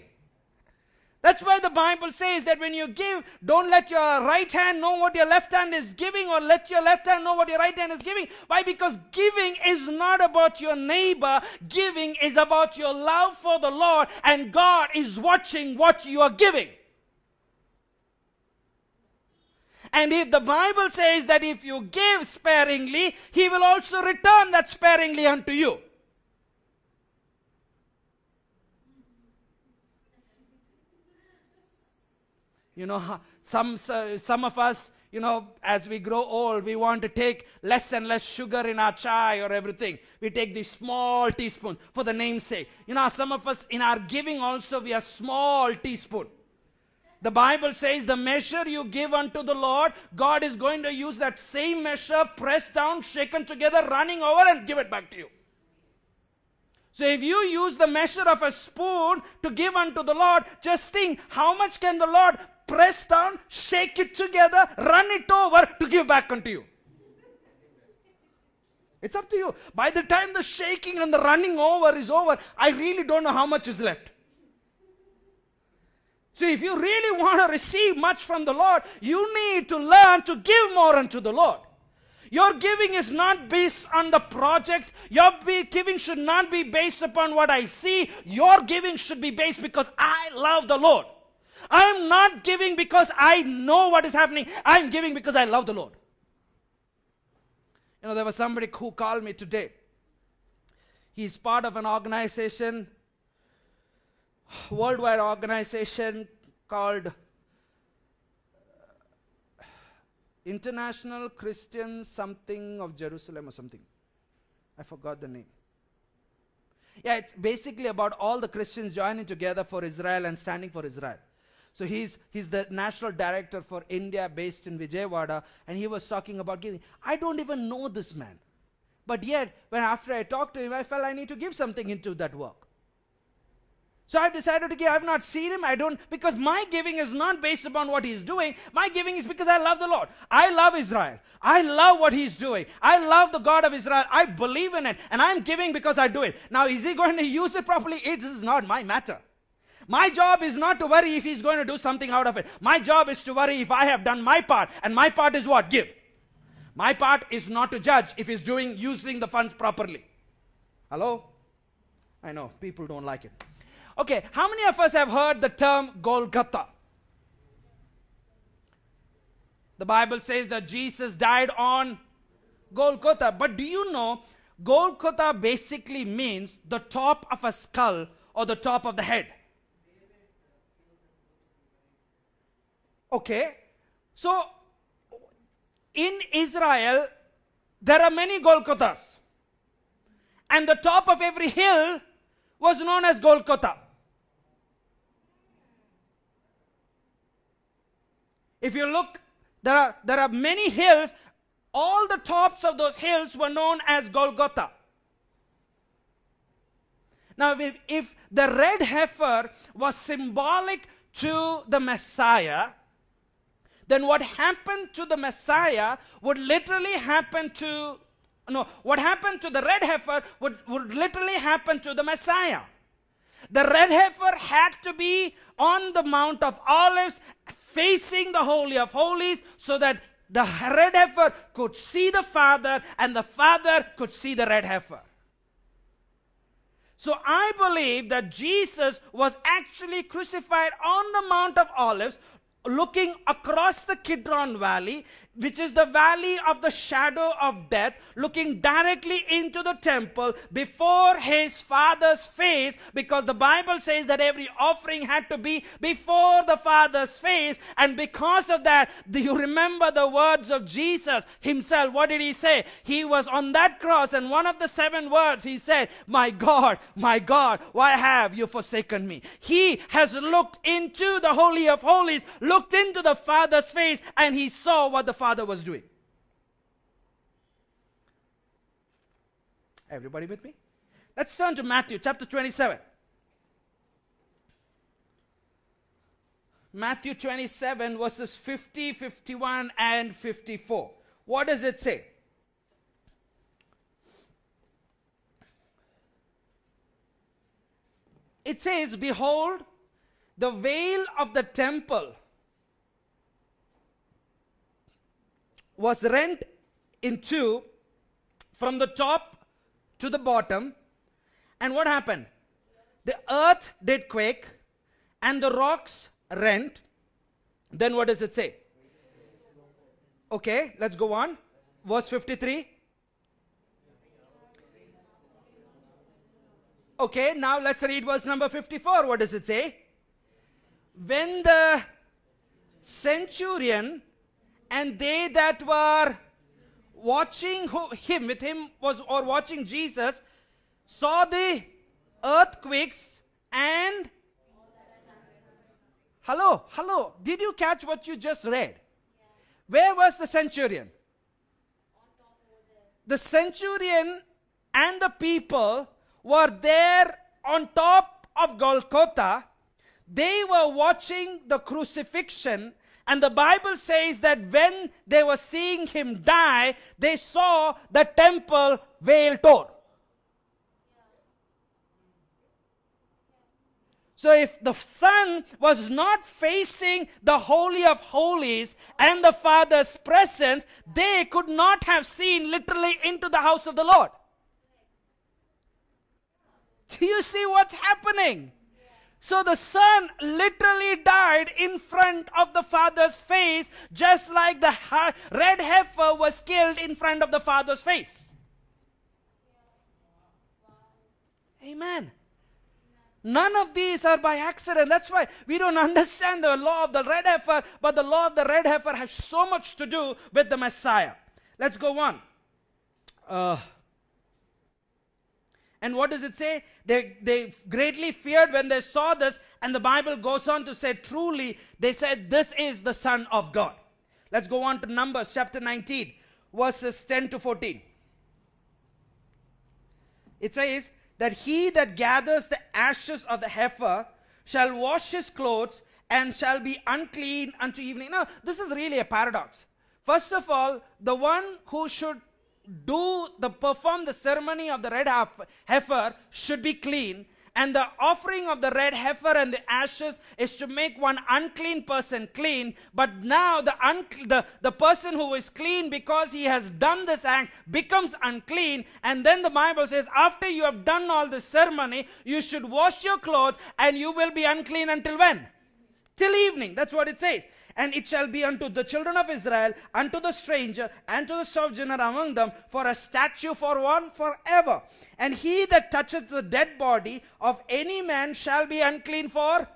That's why the Bible says that when you give, don't let your right hand know what your left hand is giving, or let your left hand know what your right hand is giving. Why? Because giving is not about your neighbor. Giving is about your love for the Lord, and God is watching what you are giving. And if the Bible says that if you give sparingly, he will also return that sparingly unto you. You know, some of us, you know, as we grow old, we want to take less and less sugar in our chai or everything. We take these small teaspoons for the namesake. You know, some of us in our giving also, we are small teaspoon. The Bible says the measure you give unto the Lord, God is going to use that same measure, pressed down, shaken together, running over, and give it back to you. So if you use the measure of a spoon to give unto the Lord, just think, how much can the Lord press down, shake it together, run it over to give back unto you? It's up to you. By the time the shaking and the running over is over, I really don't know how much is left. So if you really want to receive much from the Lord, you need to learn to give more unto the Lord. Your giving is not based on the projects. Your giving should not be based upon what I see. Your giving should be based because I love the Lord. I am not not giving because I know what is happening. I'm giving because I love the Lord. You know, there was somebody who called me today. He's part of an organization, worldwide organization called International Christian something of Jerusalem or something. I forgot the name. Yeah, it's basically about all the Christians joining together for Israel and standing for Israel. So he's the national director for India based in Vijayawada, and he was talking about giving. I don't even know this man. But yet, after I talked to him, I felt I need to give something into that work. So I've decided to give. I've not seen him. Because my giving is not based upon what he's doing. My giving is because I love the Lord. I love Israel. I love what he's doing. I love the God of Israel. I believe in it. And I'm giving because I do it. Now, is he going to use it properly? It is not my matter. My job is not to worry if he's going to do something out of it. My job is to worry if I have done my part. And my part is what? Give. My part is not to judge if he's using the funds properly. Hello? I know, people don't like it. Okay, how many of us have heard the term Golgotha? The Bible says that Jesus died on Golgotha. But do you know, Golgotha basically means the top of a skull or the top of the head. Okay, so in Israel, there are many Golgothas. And the top of every hill was known as Golgotha. If you look, there are many hills. All the tops of those hills were known as Golgotha. Now, if the red heifer was symbolic to the Messiah, then what happened to the Messiah would literally happen to, what happened to the red heifer would literally happen to the Messiah. The red heifer had to be on the Mount of Olives, facing the Holy of Holies, so that the red heifer could see the Father and the Father could see the red heifer. So I believe that Jesus was actually crucified on the Mount of Olives, looking across the Kidron Valley, which is the valley of the shadow of death, looking directly into the temple before his Father's face, because the Bible says that every offering had to be before the Father's face. And because of that, do you remember the words of Jesus himself? What did he say? He was on that cross, and one of the 7 words he said, my God, why have you forsaken me? He has looked into the Holy of Holies, looked into the Father's face, and he saw what the Father was doing. Everybody with me? Let's turn to Matthew chapter 27. Matthew 27 verses 50, 51 and 54. What does it say? It says, behold, the veil of the temple was rent in two from the top to the bottom. And what happened? The earth did quake and the rocks rent. Then what does it say? Okay, let's go on. Verse 53. Okay, now let's read verse number 54. What does it say? When the centurion and they that were watching watching Jesus saw the earthquakes and hello, did you catch what you just read? Where was the centurion? The centurion and the people were there on top of Golgotha. They were watching the crucifixion. And the Bible says that when they were seeing him die, they saw the temple veil tore. So if the Son was not facing the Holy of Holies and the Father's presence, they could not have seen literally into the house of the Lord. Do you see what's happening? So the son literally died in front of the father's face, just like the red heifer was killed in front of the father's face. Amen. None of these are by accident. That's why we don't understand the law of the red heifer, but the law of the red heifer has so much to do with the Messiah. Let's go on. And what does it say? They greatly feared when they saw this, and the Bible goes on to say, truly, they said, this is the Son of God. Let's go on to Numbers chapter 19, verses 10 to 14. It says that he that gathers the ashes of the heifer shall wash his clothes and shall be unclean unto evening. Now, this is really a paradox. First of all, the one who should perform the ceremony of the red heifer should be clean, and the offering of the red heifer and the ashes is to make one unclean person clean. But now the person who is clean because he has done this act becomes unclean, and then the Bible says after you have done all this ceremony, you should wash your clothes and you will be unclean until when? Till evening. That's what it says. And it shall be unto the children of Israel, unto the stranger, and to the sojourner among them, for a statute for one forever. And he that toucheth the dead body of any man shall be unclean for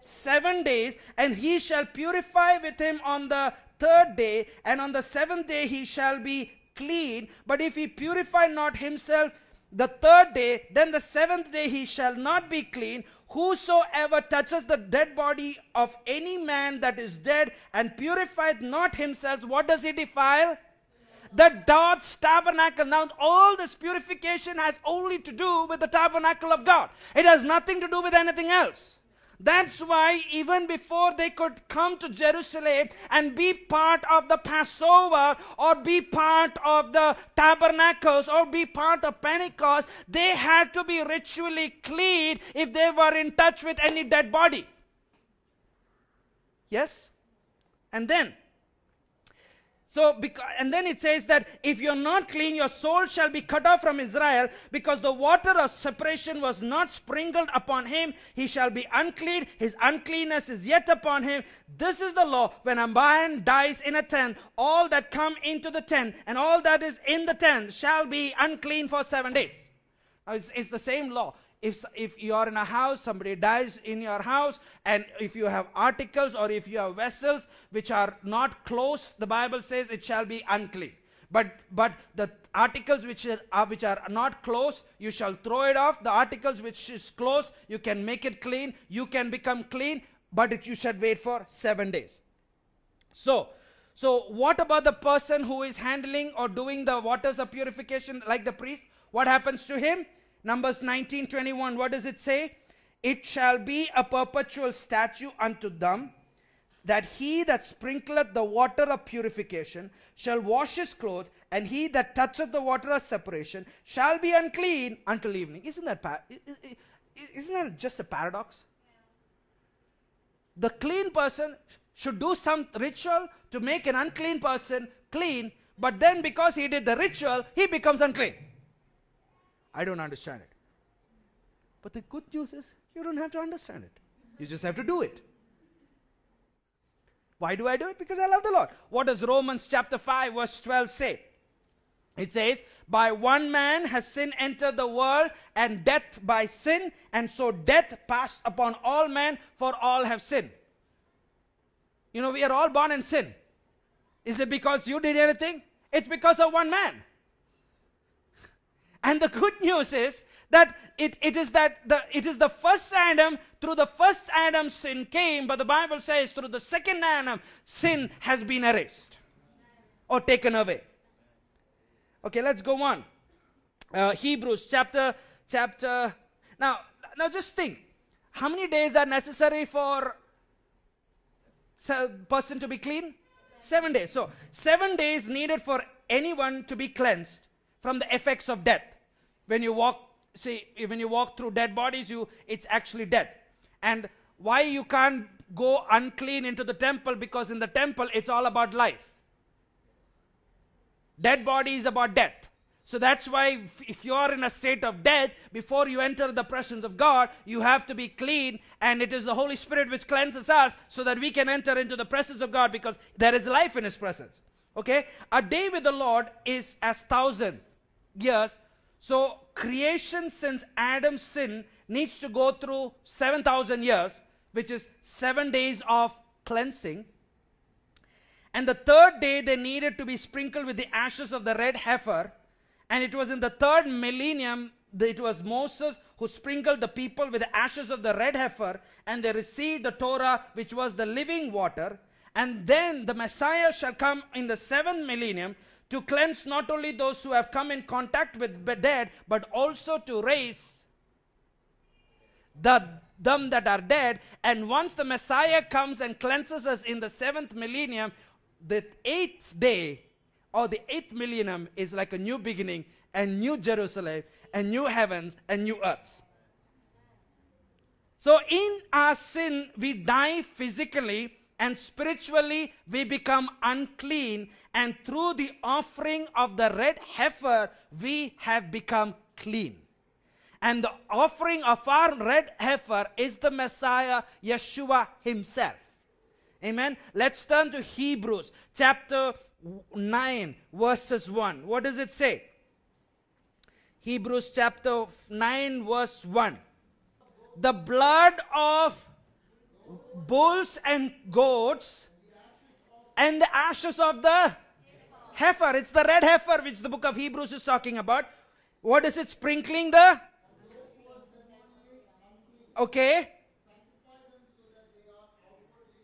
7 days, and he shall purify with him on the 3rd day, and on the 7th day he shall be clean. But if he purify not himself the 3rd day, then the 7th day he shall not be clean. Whosoever touches the dead body of any man that is dead and purifieth not himself, what does he defile? The God's tabernacle. Now all this purification has only to do with the tabernacle of God. It has nothing to do with anything else. That's why even before they could come to Jerusalem and be part of the Passover or be part of the tabernacles or be part of Pentecost, they had to be ritually clean if they were in touch with any dead body. Yes? And then it says that if you're not clean, your soul shall be cut off from Israel, because the water of separation was not sprinkled upon him. He shall be unclean. His uncleanness is yet upon him. This is the law. When a man dies in a tent, all that come into the tent and all that is in the tent shall be unclean for 7 days. Now it's the same law. If you are in a house, somebody dies in your house, and if you have articles or if you have vessels which are not close, the Bible says it shall be unclean. But the articles which are not close, you shall throw it off. The articles which is close, you can make it clean. You can become clean, but you should wait for 7 days. So what about the person who is handling or doing the waters of purification like the priest? What happens to him? Numbers 19:21, what does it say? It shall be a perpetual statute unto them, that he that sprinkleth the water of purification shall wash his clothes, and he that toucheth the water of separation shall be unclean until evening. Isn't that just a paradox? The clean person should do some ritual to make an unclean person clean, but then because he did the ritual, he becomes unclean. I don't understand it. But the good news is, you don't have to understand it. You just have to do it. Why do I do it? Because I love the Lord. What does Romans chapter 5 verse 12 say? It says, by one man has sin entered the world, and death by sin, and so death passed upon all men, for all have sinned. You know, we are all born in sin. Is it because you did anything? It's because of one man. And the good news is that it is the first Adam. Through the first Adam sin came, but the Bible says through the second Adam sin has been erased or taken away. Okay, let's go on. Hebrews chapter. Now just think, how many days are necessary for a person to be clean? 7 days. So 7 days needed for anyone to be cleansed from the effects of death. When you walk through dead bodies, it's actually death. And why you can't go unclean into the temple? Because in the temple, it's all about life. Dead body is about death. So that's why if you are in a state of death, before you enter the presence of God, you have to be clean. And it is the Holy Spirit which cleanses us so that we can enter into the presence of God, because there is life in His presence. Okay? A day with the Lord is as 1,000 years. So creation since Adam's sin needs to go through 7,000 years, which is 7 days of cleansing. And the third day they needed to be sprinkled with the ashes of the red heifer. And it was in the third millennium that it was Moses who sprinkled the people with the ashes of the red heifer, and they received the Torah, which was the living water. And then the Messiah shall come in the 7th millennium to cleanse not only those who have come in contact with the dead, but also to raise them that are dead. And once the Messiah comes and cleanses us in the 7th millennium, the 8th day or the 8th millennium is like a new beginning, and new Jerusalem, and new heavens, and new earth. So in our sin, we die physically, and spiritually we become unclean, and through the offering of the red heifer, we have become clean. And the offering of our red heifer is the Messiah, Yeshua Himself. Amen. Let's turn to Hebrews chapter 9 verses 1. What does it say? Hebrews chapter 9 verse 1. The blood of bulls and goats and the ashes of the heifer. It's the red heifer which the book of Hebrews is talking about. What is it sprinkling the? Okay.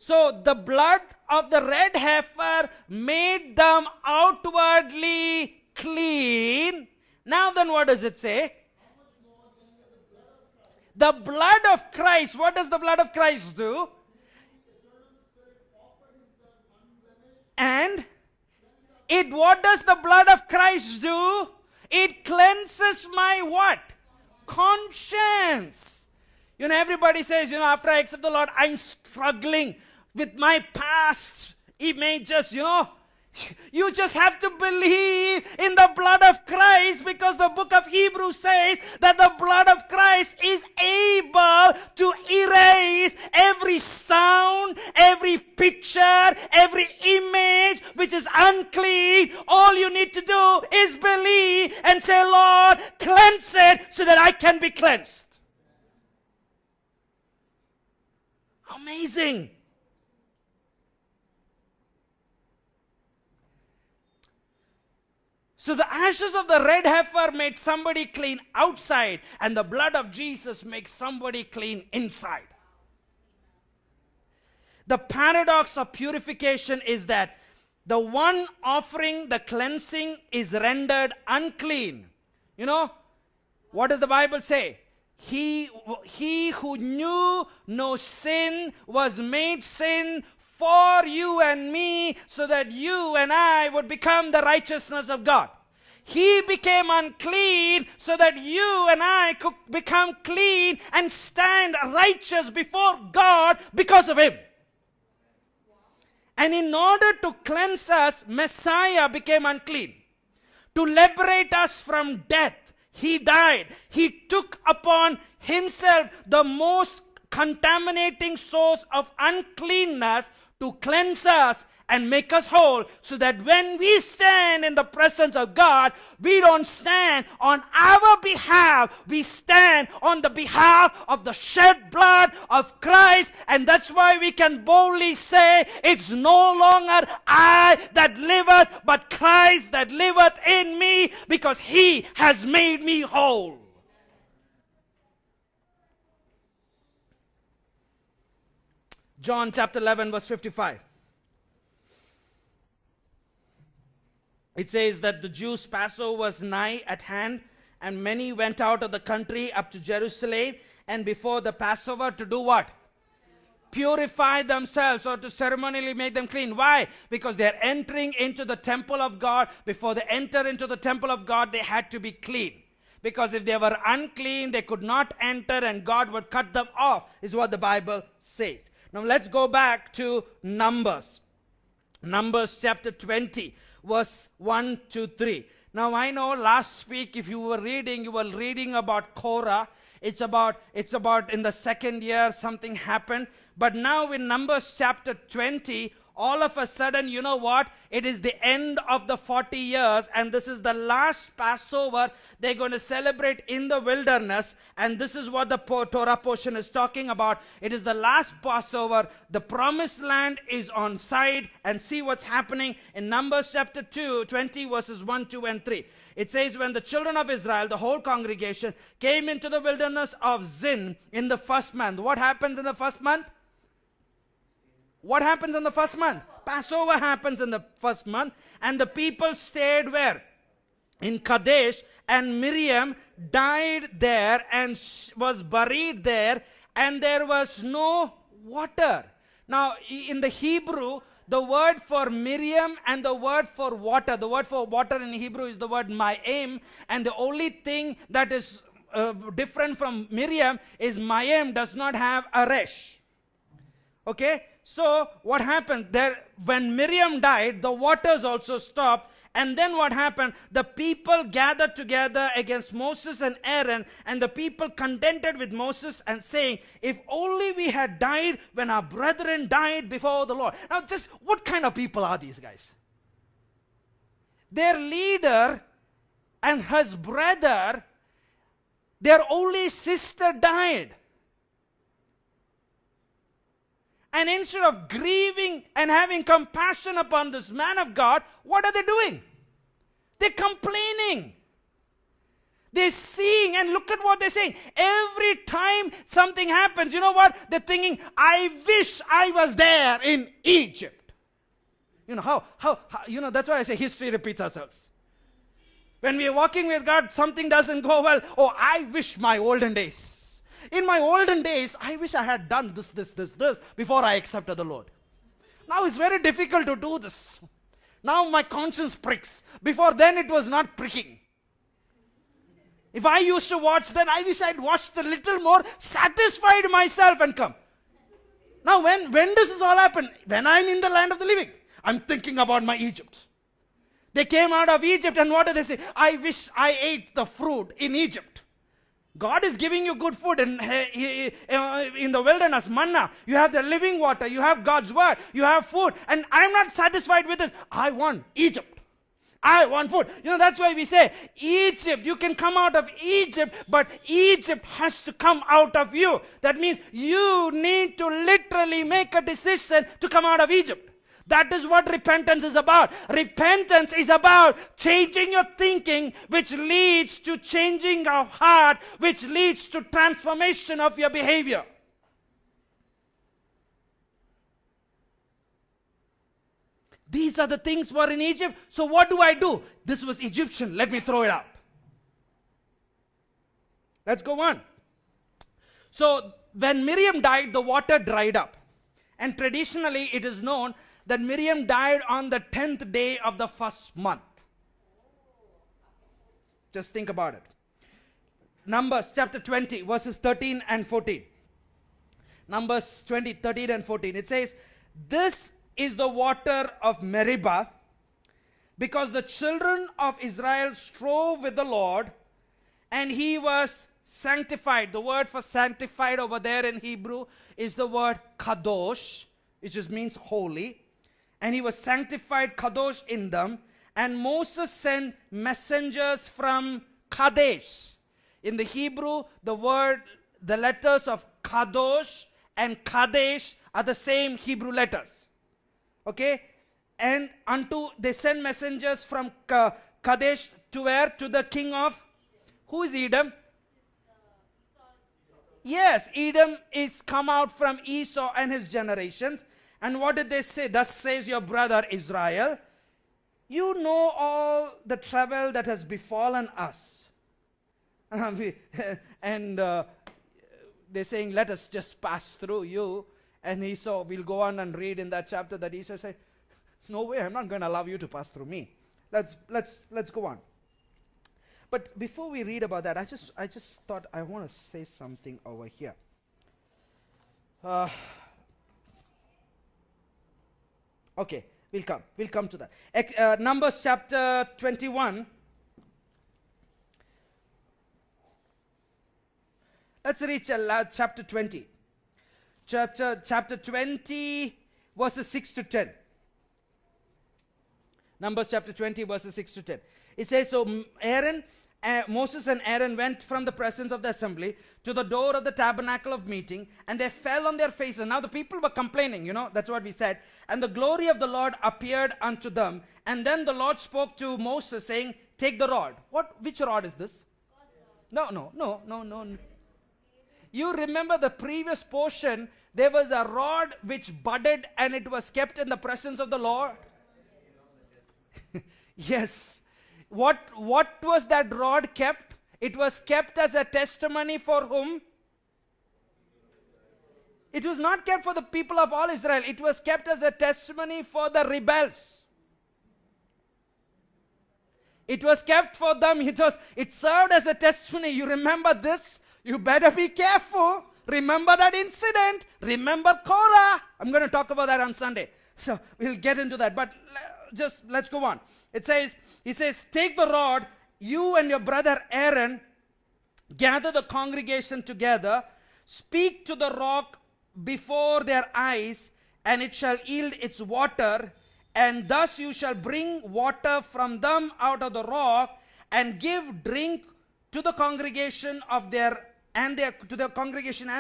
So the blood of the red heifer made them outwardly clean. Now then, what does it say? The blood of Christ. What does the blood of Christ do? And what does the blood of Christ do? It cleanses my what? Conscience. You know, everybody says, you know, after I accept the Lord, I'm struggling with my past images, you know. You just have to believe in the blood of Christ, because the book of Hebrews says that the blood of Christ is able to erase every sound, every picture, every image which is unclean. All you need to do is believe and say, Lord, cleanse it so that I can be cleansed. Amazing. So the ashes of the red heifer made somebody clean outside, and the blood of Jesus makes somebody clean inside. The paradox of purification is that the one offering the cleansing is rendered unclean. You know, what does the Bible say? He who knew no sin was made sin for you and me, so that you and I would become the righteousness of God. He became unclean so that you and I could become clean and stand righteous before God because of Him. And in order to cleanse us, Messiah became unclean. To liberate us from death, He died. He took upon Himself the most contaminating source of uncleanness to cleanse us and make us whole, so that when we stand in the presence of God, we don't stand on our behalf, we stand on the behalf of the shed blood of Christ. And that's why we can boldly say, it's no longer I that liveth, but Christ that liveth in me, because He has made me whole. John chapter 11 verse 55. It says that the Jews' Passover was nigh at hand, and many went out of the country up to Jerusalem, and before the Passover to do what? Purify themselves, or to ceremonially make them clean. Why? Because they are entering into the temple of God. Before they enter into the temple of God, they had to be clean. Because if they were unclean, they could not enter, and God would cut them off, is what the Bible says. Now let's go back to Numbers. Numbers chapter 20, verse 1 to 3. Now I know last week if you were reading about Korah. It's about in the second year something happened. But now in Numbers chapter 20, all of a sudden, you know what? It is the end of the 40 years, and this is the last Passover they're going to celebrate in the wilderness. And this is what the Torah portion is talking about. It is the last Passover. The promised land is on site. And see what's happening in Numbers chapter 20 verses 1, 2, and 3. It says, when the children of Israel, the whole congregation, came into the wilderness of Zin in the first month. What happens in the first month? What happens in the first month? Passover happens in the first month. And the people stayed where? In Kadesh. And Miriam died there and was buried there. And there was no water. Now, in the Hebrew, the word for Miriam and the word for water in Hebrew is the word Mayim. And the only thing that is different from Miriam is Mayim does not have a resh. Okay? So what happened there, when Miriam died, the waters also stopped. And then what happened? The people gathered together against Moses and Aaron, and the people contended with Moses and saying, if only we had died when our brethren died before the Lord. Now just what kind of people are these guys? Their leader and his brother, their only sister died. And instead of grieving and having compassion upon this man of God, what are they doing? They're complaining. They're seeing, and look at what they're saying. Every time something happens, you know what? They're thinking, I wish I was there in Egypt. You know, how that's why I say history repeats ourselves. When we are walking with God, something doesn't go well. Oh, I wish my olden days. In my olden days, I wish I had done this before I accepted the Lord. Now it's very difficult to do this. Now my conscience pricks. Before then it was not pricking. If I used to watch then, I wish I'd watched a little more, satisfied myself and come. Now when does this all happen? When I'm in the land of the living. I'm thinking about my Egypt. They came out of Egypt and what do they say? I wish I ate the fruit in Egypt. God is giving you good food in the wilderness, manna. You have the living water. You have God's word. You have food. And I'm not satisfied with this. I want Egypt. I want food. You know, that's why we say, Egypt, you can come out of Egypt, but Egypt has to come out of you. That means you need to literally make a decision to come out of Egypt. That is what repentance is about. Repentance is about changing your thinking, which leads to changing our heart, which leads to transformation of your behavior. These are the things were in Egypt. So what do? This was Egyptian. Let me throw it out. Let's go on. So when Miriam died, the water dried up. And traditionally it is known that Miriam died on the 10th day of the first month. Just think about it. Numbers chapter 20 verses 13 and 14. Numbers 20, 13 and 14. It says, this is the water of Meribah, because the children of Israel strove with the Lord, and he was sanctified. The word for sanctified over there in Hebrew is the word kadosh, which just means holy. And he was sanctified, kadosh, in them. And Moses sent messengers from Kadesh. In the Hebrew, the letters of kadosh and kadesh are the same Hebrew letters. Okay? And they sent messengers from Kadesh to where? To the king of, who is Edom? Yes, Edom is come out from Esau and his generations. And what did they say? Thus says your brother Israel, you know all the trouble that has befallen us. And they're saying, let us just pass through you. And Esau, we'll go on and read in that chapter that Esau said, no way, I'm not going to allow you to pass through me. Let's go on. But before we read about that, I just thought I want to say something over here. Okay, we'll come to that. Numbers chapter 21, Let's read chapter 20. Chapter 20, verses 6 to 10. Numbers chapter 20, verses 6 to 10. It says, so Moses and Aaron went from the presence of the assembly to the door of the tabernacle of meeting, and they fell on their faces. Now the people were complaining, that's what we said. And the glory of the Lord appeared unto them. And then the Lord spoke to Moses, saying, take the rod. Which rod is this? No. You remember the previous portion, there was a rod which budded and it was kept in the presence of the Lord. Yes. What was that rod kept? It was kept as a testimony for whom? It was not kept for the people of all Israel. It was kept as a testimony for the rebels. It was kept for them. It served as a testimony. You remember this? You better be careful. Remember that incident. Remember Korah. I'm going to talk about that on Sunday. So we'll get into that. But let's go on. He says, take the rod, you and your brother Aaron, gather the congregation together, speak to the rock before their eyes, and it shall yield its water, and thus you shall bring water from them out of the rock, and give drink to the congregation and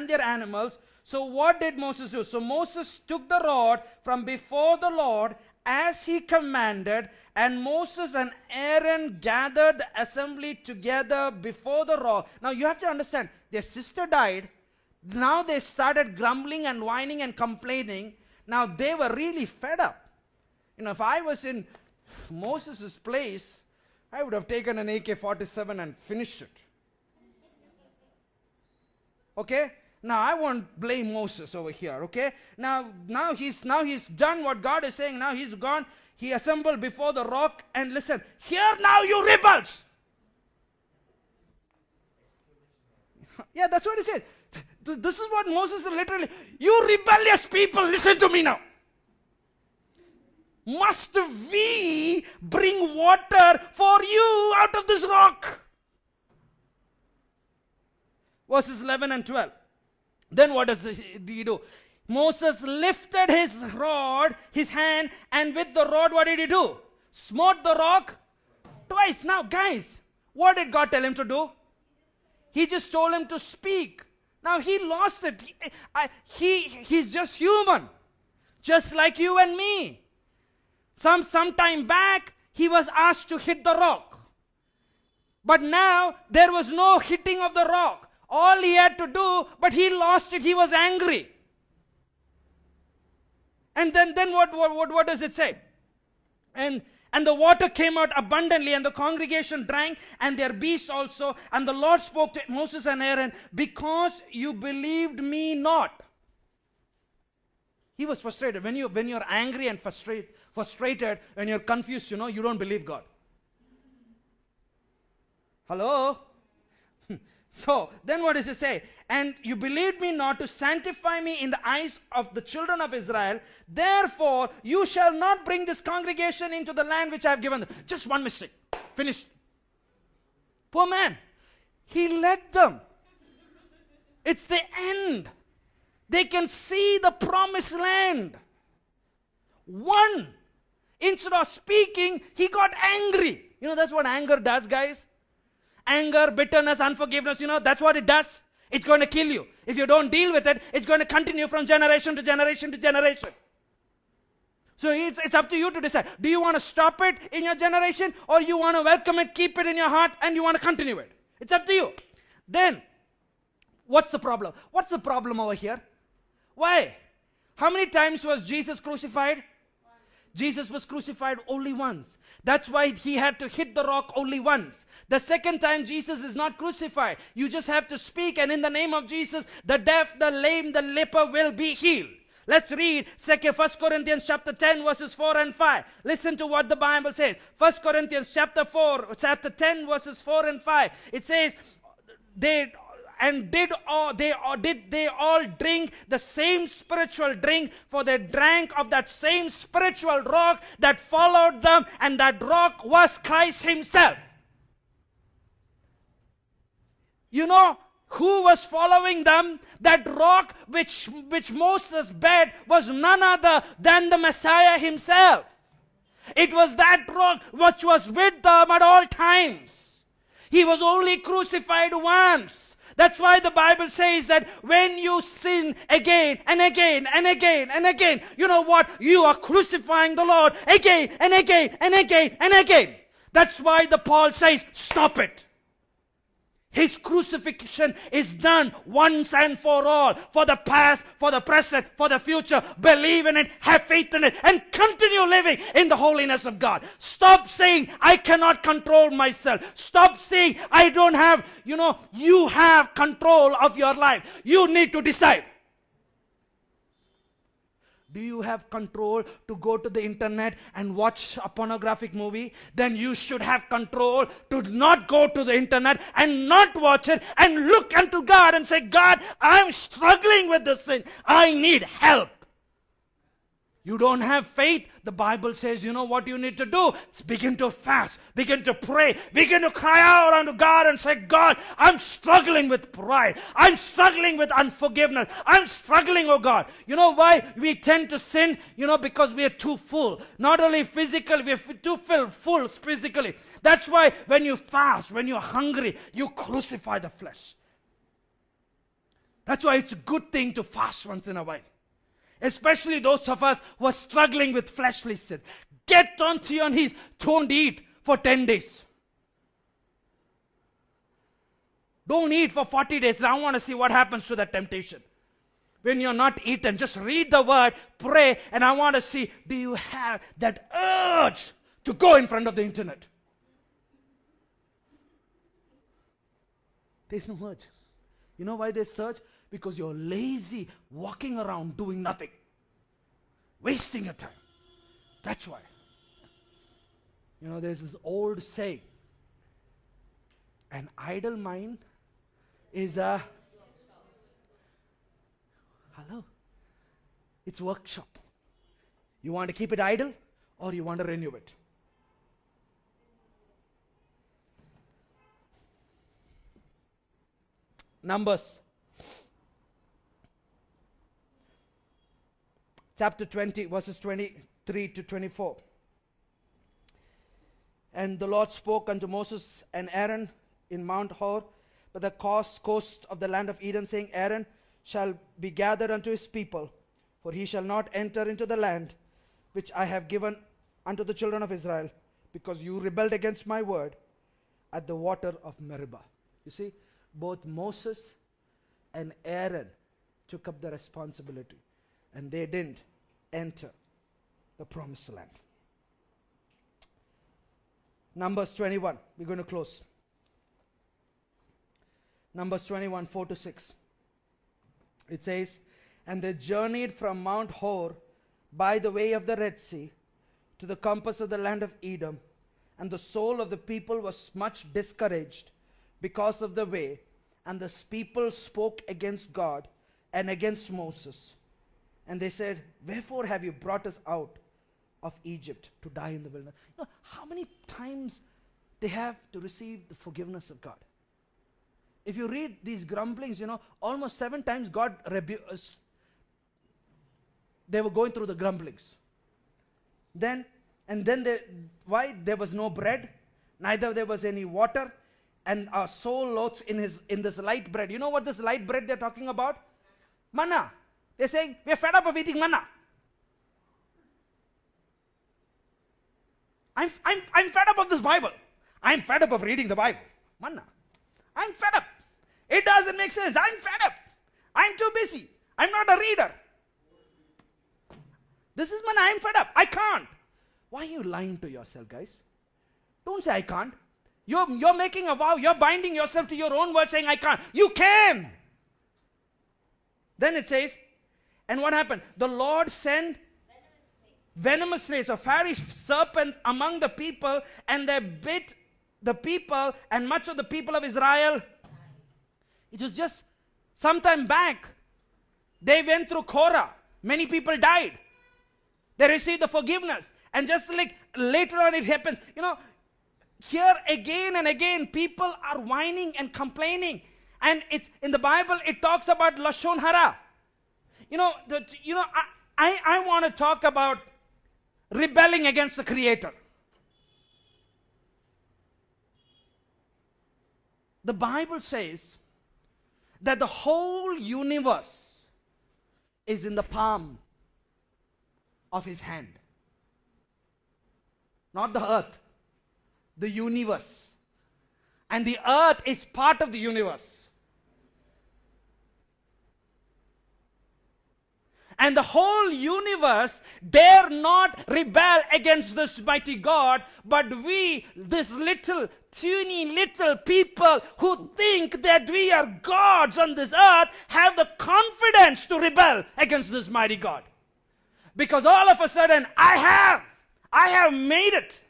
their animals. So what did Moses do? So Moses took the rod from before the Lord as he commanded, and Moses and Aaron gathered the assembly together before the rock. Now you have to understand, their sister died. Now they started grumbling and whining and complaining. Now they were really fed up. If I was in Moses' place, I would have taken an AK-47 and finished it. Okay? Now I won't blame Moses over here, okay? Now he's done what God is saying. Now he's gone. He assembled before the rock, and listen, hear now, you rebels. Yeah, that's what he said. This is what Moses is literally, you rebellious people, listen to me now. Must we bring water for you out of this rock? Verses 11 and 12. Then what does he do? Moses lifted his rod, his hand, and with the rod, what did he do? Smote the rock twice. Now, guys, what did God tell him to do? He just told him to speak. Now, he lost it. He's just human, just like you and me. Some time back, he was asked to hit the rock. But now, there was no hitting of the rock. All he had to do, but he lost it. He was angry. And then what does it say? And the water came out abundantly, and the congregation drank, and their beasts also. And the Lord spoke to Moses and Aaron, because you believed me not. He was frustrated. When you're angry and frustrated, when you're confused, you don't believe God. Hello? So, then what does it say? And you believed me not to sanctify me in the eyes of the children of Israel. Therefore, you shall not bring this congregation into the land which I have given them. Just one mistake. Finished. Poor man. He led them. It's the end. They can see the promised land. One. Instead of speaking, he got angry. That's what anger does, guys. Anger, bitterness, unforgiveness, that's what it does. It's going to kill you. If you don't deal with it, it's going to continue from generation to generation to generation. So it's up to you to decide. Do you want to stop it in your generation, or you want to welcome it, keep it in your heart, and you want to continue it? It's up to you. Then, what's the problem? What's the problem over here? Why? How many times was Jesus crucified? Jesus was crucified only once. That's why he had to hit the rock only once. The second time, Jesus is not crucified. You just have to speak, and in the name of Jesus, the deaf, the lame, the leper will be healed. Let's read 1 Corinthians chapter 10 verses 4 and 5. Listen to what the Bible says. 1 Corinthians chapter 10 verses 4 and 5. It says, did they all drink the same spiritual drink? For they drank of that same spiritual rock that followed them, and that rock was Christ himself. Who was following them? That rock which Moses bed was none other than the Messiah himself. It was that rock which was with them at all times. He was only crucified once. That's why the Bible says that when you sin again and again and again and again, you know what? You are crucifying the Lord again and again and again and again. That's why the Paul says, stop it. His crucifixion is done once and for all. For the past, for the present, for the future. Believe in it, have faith in it, and continue living in the holiness of God. Stop saying, I cannot control myself. Stop saying, I don't have, you have control of your life. You need to decide. Do you have control to go to the internet and watch a pornographic movie? Then you should have control to not go to the internet and not watch it and look unto God and say, God, I'm struggling with this sin. I need help. You don't have faith. The Bible says, you know what you need to do? It's begin to fast, begin to pray, begin to cry out unto God and say, God, I'm struggling with pride. I'm struggling with unforgiveness. I'm struggling, oh God. You know why we tend to sin? Because we are too full. Not only physically, we are too full physically. That's why when you fast, when you're hungry, you crucify the flesh. That's why it's a good thing to fast once in a while. Especially those of us who are struggling with fleshly sins. Get onto your knees. Don't eat for 10 days. Don't eat for 40 days. I want to see what happens to that temptation. When you're not eating, just read the word, pray, and I want to see, do you have that urge to go in front of the internet? There's no urge. You know why there's urge? Because you're lazy, walking around doing nothing. Wasting your time. That's why. There's this old saying. An idle mind is a... Hello? It's workshop. You want to keep it idle or you want to renew it? Numbers. Chapter 20, verses 23 to 24. And the Lord spoke unto Moses and Aaron in Mount Hor, by the coast of the land of Eden, saying, Aaron shall be gathered unto his people, for he shall not enter into the land which I have given unto the children of Israel, because you rebelled against my word at the water of Meribah. You see, both Moses and Aaron took up the responsibility. And they didn't enter the promised land. Numbers 21. We're going to close. Numbers 21, 4 to 6. It says, And they journeyed from Mount Hor by the way of the Red Sea to the compass of the land of Edom. And the soul of the people was much discouraged because of the way. And the people spoke against God and against Moses. And they said, Wherefore have you brought us out of Egypt to die in the wilderness? How many times they have to receive the forgiveness of God? If you read these grumblings, almost 7 times God they were going through the grumblings. Why? There was no bread, neither there was any water, and our soul loathes in this light bread. You know what this light bread they're talking about? Manna. They're saying, we're fed up of eating manna. I'm fed up of this Bible. I'm fed up of reading the Bible. Manna. I'm fed up. It doesn't make sense. I'm fed up. I'm too busy. I'm not a reader. This is manna. I'm fed up. I can't. Why are you lying to yourself, guys? Don't say I can't. You're making a vow. You're binding yourself to your own word saying I can't. You can. Then it says, and what happened? The Lord sent venomous snakes or fiery serpents among the people, and they bit the people and much of the people of Israel. It was just some time back. They went through Korah. Many people died. They received the forgiveness. And just like later on it happens, here again and again people are whining and complaining. And it's in the Bible, it talks about Lashon Hara. I want to talk about rebelling against the Creator. The Bible says that the whole universe is in the palm of His hand. Not the earth, the universe. And the earth is part of the universe. And the whole universe dare not rebel against this mighty God, but we, this little, teeny little people who think that we are gods on this earth, have the confidence to rebel against this mighty God. Because all of a sudden, I have made it.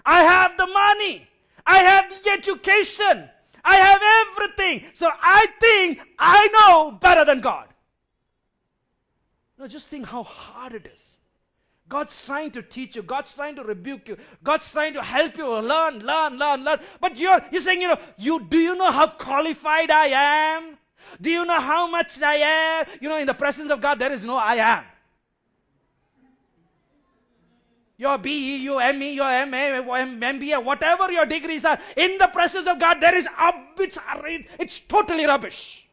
I have the money. I have the education. I have everything. So I think I know better than God. No, just think how hard it is. God's trying to teach you. God's trying to rebuke you. God's trying to help you learn. But you're saying, do you know how qualified I am? Do you know how much I am? In the presence of God, there is no I am. Your BE, your ME, your MA, MBA, whatever your degrees are, in the presence of God, there is it's totally rubbish.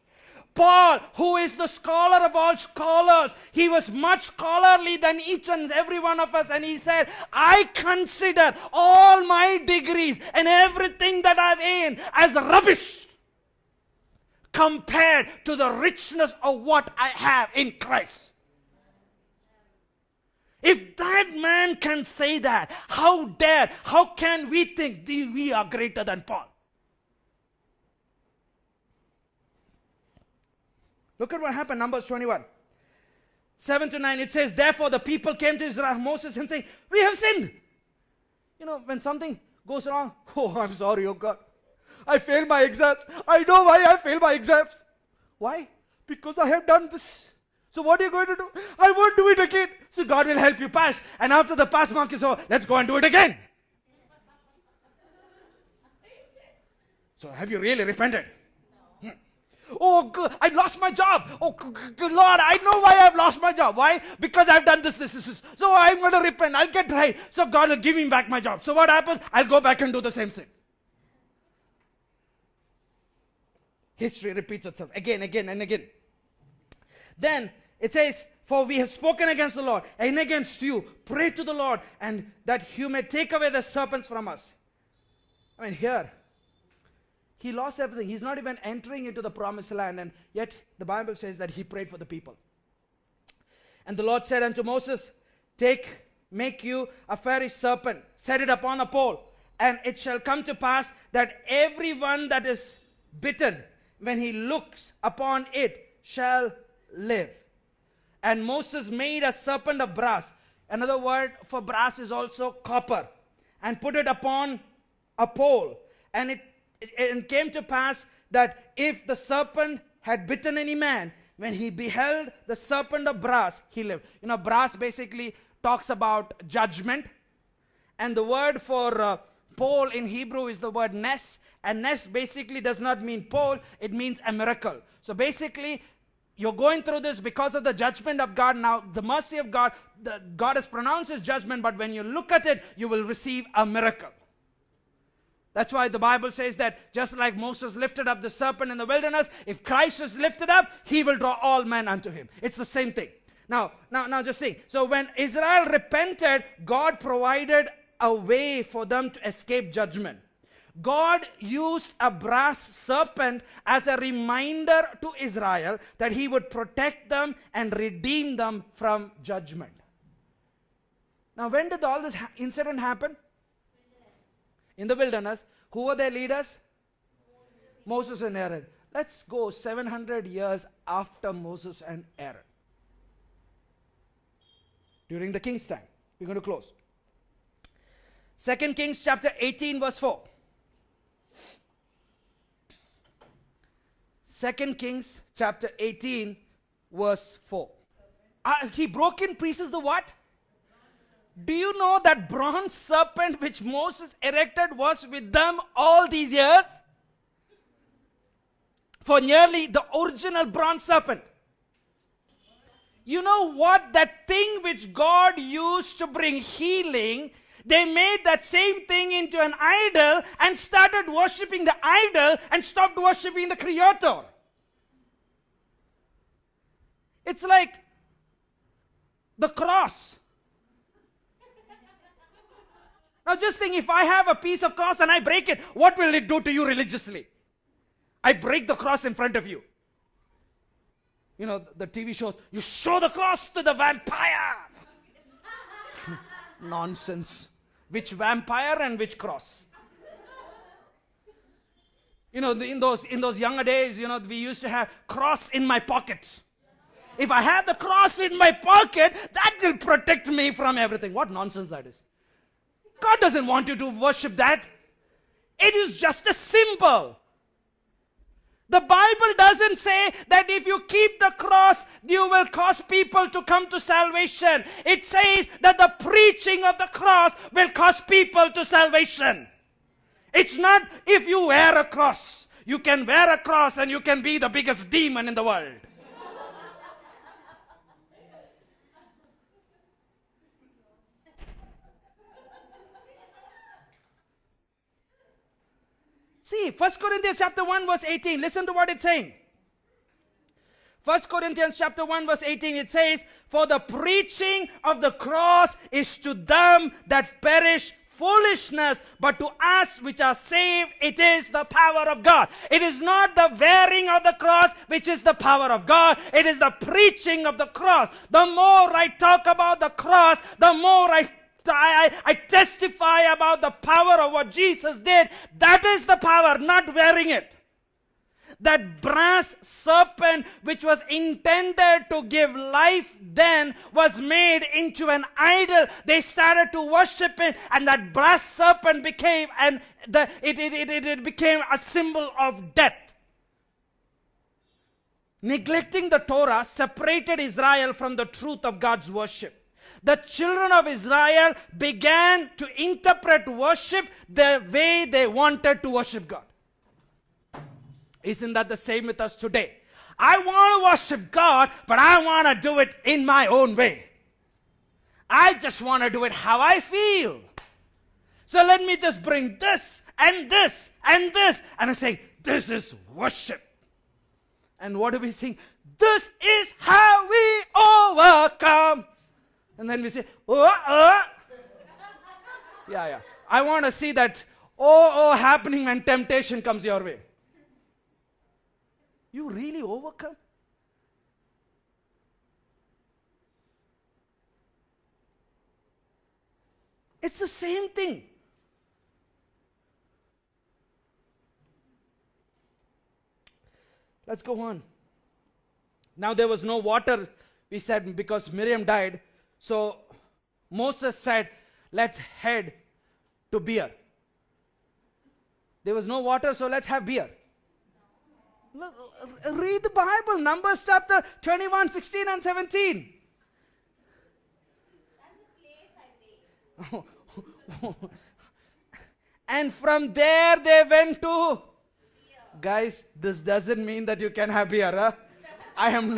Paul, who is the scholar of all scholars, he was much scholarly than each and every one of us, and he said, I consider all my degrees and everything that I've gained as rubbish compared to the richness of what I have in Christ. If that man can say that, how can we think we are greater than Paul? Look at what happened, Numbers 21. 7-9, it says, therefore the people came to Israel, Moses, and saying, we have sinned. When something goes wrong, oh, I'm sorry, oh God. I failed my exams. I know why I failed my exams. Why? Because I have done this. So what are you going to do? I won't do it again. So God will help you pass. And after the pass mark is over, let's go and do it again. So have you really repented? Oh, good. I lost my job. Oh, good Lord, I know why I've lost my job. Why? Because I've done this. So I'm going to repent. I'll get right. So God will give me back my job. So what happens? I'll go back and do the same sin. History repeats itself again and again. Then it says, for we have spoken against the Lord and against you. Pray to the Lord, and that you may take away the serpents from us. Here, he lost everything. He's not even entering into the promised land, and yet the Bible says that he prayed for the people. And the Lord said unto Moses, make you a fiery serpent, set it upon a pole, and it shall come to pass that everyone that is bitten, when he looks upon it, shall live. And Moses made a serpent of brass. Another word for brass is also copper, and put it upon a pole. And it came to pass that if the serpent had bitten any man, when he beheld the serpent of brass, he lived. Brass basically talks about judgment. And the word for pole in Hebrew is the word nes. And nes basically does not mean pole, it means a miracle. So basically, you're going through this because of the judgment of God. Now, the mercy of God, God has pronounced His judgment, but when you look at it, you will receive a miracle. That's why the Bible says that just like Moses lifted up the serpent in the wilderness, if Christ is lifted up, He will draw all men unto Him. It's the same thing. Now just see. So when Israel repented, God provided a way for them to escape judgment. God used a brass serpent as a reminder to Israel that He would protect them and redeem them from judgment. Now, when did all this incident happen? In the wilderness. Who were their leaders? Moses and Aaron. Let's go 700 years after Moses and Aaron. During the king's time. We're going to close. 2 Kings chapter 18 verse 4. 2 Kings chapter 18 verse 4. He broke in pieces the what? Do you know that bronze serpent which Moses erected was with them all these years? for nearly the original bronze serpent. You know what? That thing which God used to bring healing, they made that same thing into an idol and started worshipping the idol and stopped worshipping the Creator. It's like the cross. Now just think, if I have a piece of cross and I break it, what will it do to you religiously? I break the cross in front of you. You know, the TV shows, you show the cross to the vampire. Nonsense. Which vampire and which cross? You know, in those younger days, you know, we used to have cross in my pocket. If I have the cross in my pocket, that will protect me from everything. What nonsense that is. God doesn't want you to worship that. It is just a symbol. The Bible doesn't say that if you keep the cross, you will cause people to come to salvation. It says that the preaching of the cross will cause people to salvation. It's not if you wear a cross. You can wear a cross and you can be the biggest demon in the world. See, 1 Corinthians chapter 1 verse 18. Listen to what it's saying. 1 Corinthians chapter 1 verse 18. It says, for the preaching of the cross is to them that perish foolishness, but to us which are saved, it is the power of God. It is not the wearing of the cross which is the power of God. It is the preaching of the cross. The more I talk about the cross, the more I testify about the power of what Jesus did. That is the power, not wearing it. That brass serpent which was intended to give life then was made into an idol. They started to worship it, and that brass serpent became it became a symbol of death. Neglecting the Torah separated Israel from the truth of God's worship. The children of Israel began to interpret worship the way they wanted to worship God. Isn't that the same with us today? I want to worship God, but I want to do it in my own way. I just want to do it how I feel. So let me just bring this and this and this. And I say, this is worship. And what do we sing? This is how we overcome. And then we say, Yeah. I want to see that happening when temptation comes your way. You really overcome? It's the same thing. Let's go on. Now there was no water, we said, because Miriam died. So Moses said, let's head to beer. There was no water, so let's have beer. Look, read the Bible, Numbers chapter 21, 16 and 17. That's a place, I think. And from there they went to beer. Guys, this doesn't mean that you can have beer, huh? I am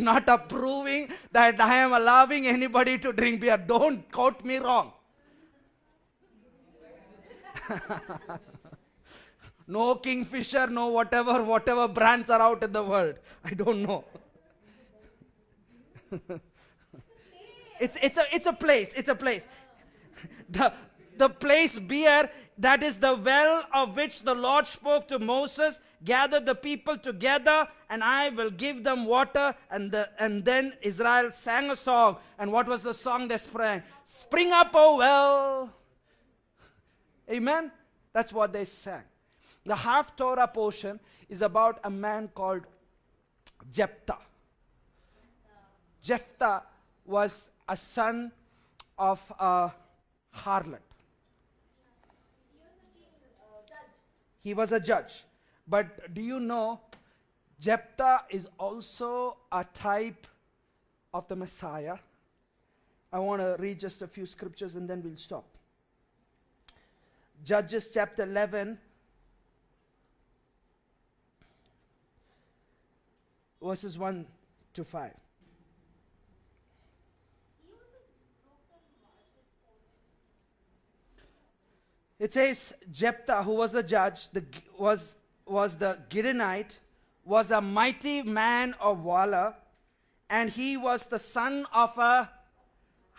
not approving that I am allowing anybody to drink beer. Don't quote me wrong. No Kingfisher, no whatever brands are out in the world. I don't know. It's a place. It's a place. The place beer, that is the well of which the Lord spoke to Moses. Gather the people together, and I will give them water. And then Israel sang a song. And what was the song they sang? Spring up, oh well. Amen? That's what they sang. The half-Torah portion is about a man called Jephthah. Jephthah was a son of a harlot. He was a judge. But do you know, Jephthah is also a type of the Messiah. I want to read just a few scriptures and then we'll stop. Judges chapter 11. verses 1 to 5. It says, Jephthah, who was the judge, was the Gideonite, was a mighty man of valor, and he was the son of a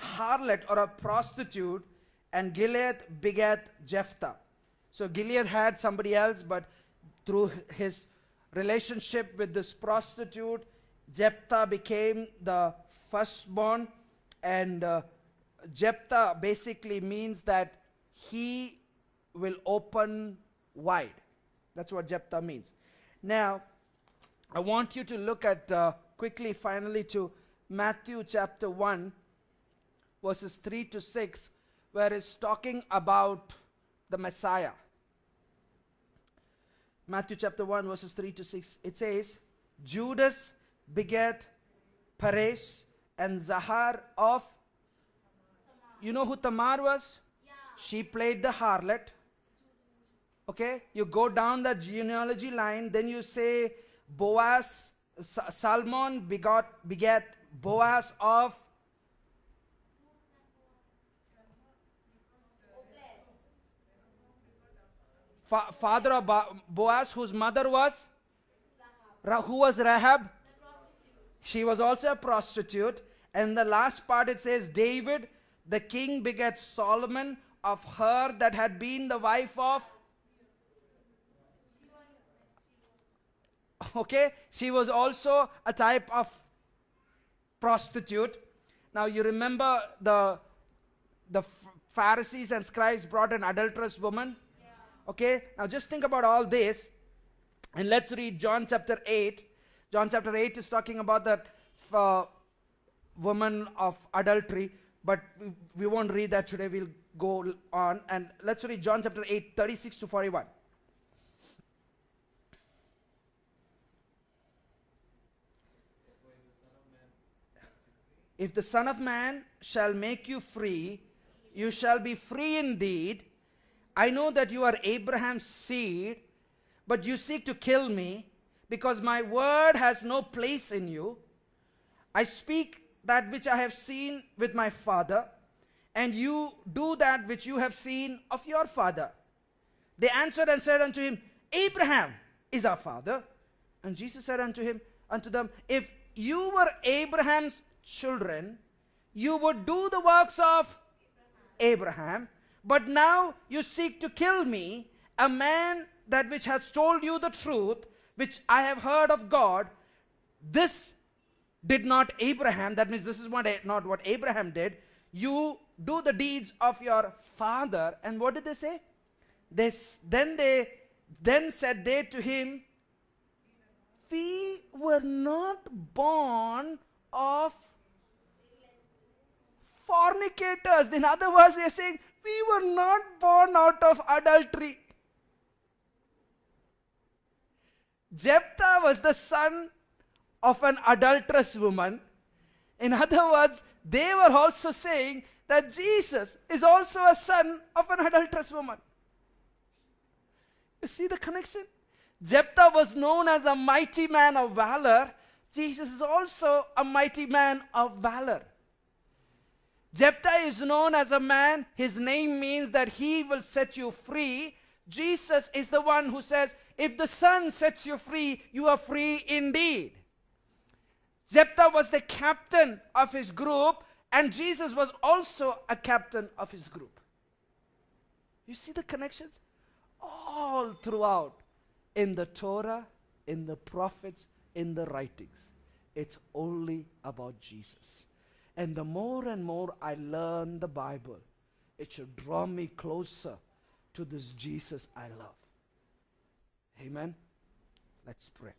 harlot or a prostitute, and Gilead begat Jephthah. So Gilead had somebody else, but through his relationship with this prostitute, Jephthah became the firstborn, and Jephthah basically means that he will open wide. That's what Jephthah means. Now, I want you to look at quickly, finally, to Matthew chapter 1, verses 3 to 6, where it's talking about the Messiah. Matthew chapter 1, verses 3 to 6. It says, Judas begat Perez and Zahar of... You know who Tamar was? Yeah. She played the harlot. Okay, you go down the genealogy line, then you say Boaz, Salmon begat Boaz of father of Boaz, whose mother was who was Rahab. She was also a prostitute. And the last part it says David, the king, begat Solomon of her that had been the wife of... Okay, she was also a type of prostitute. Now you remember the Pharisees and scribes brought an adulterous woman. Yeah. Okay, now just think about all this, and let's read John chapter 8. John chapter 8 is talking about that woman of adultery, but we won't read that today. We'll go on, and let's read John chapter 8, 36 to 41. If the Son of Man shall make you free, you shall be free indeed. I know that you are Abraham's seed, but you seek to kill me, because my word has no place in you. I speak that which I have seen with my father, and you do that which you have seen of your father. They answered and said unto him, Abraham is our father. And Jesus said unto them, if you were Abraham's children, you would do the works of Abraham. But now you seek to kill me, a man that which has told you the truth, which I have heard of God. This did not Abraham. That means this is not what Abraham did. You do the deeds of your father. And what did they say? Then said they to him, we were not born of fornicators. In other words, they are saying, we were not born out of adultery. Jephthah was the son of an adulterous woman. In other words, they were also saying that Jesus is also a son of an adulterous woman. You see the connection? Jephthah was known as a mighty man of valor. Jesus is also a mighty man of valor. Jephthah is known as a man. His name means that he will set you free. Jesus is the one who says, if the Son sets you free, you are free indeed. Jephthah was the captain of his group, and Jesus was also a captain of his group. You see the connections? All throughout, in the Torah, in the prophets, in the writings, it's only about Jesus. And the more and more I learn the Bible, it should draw me closer to this Jesus I love. Amen. Let's pray.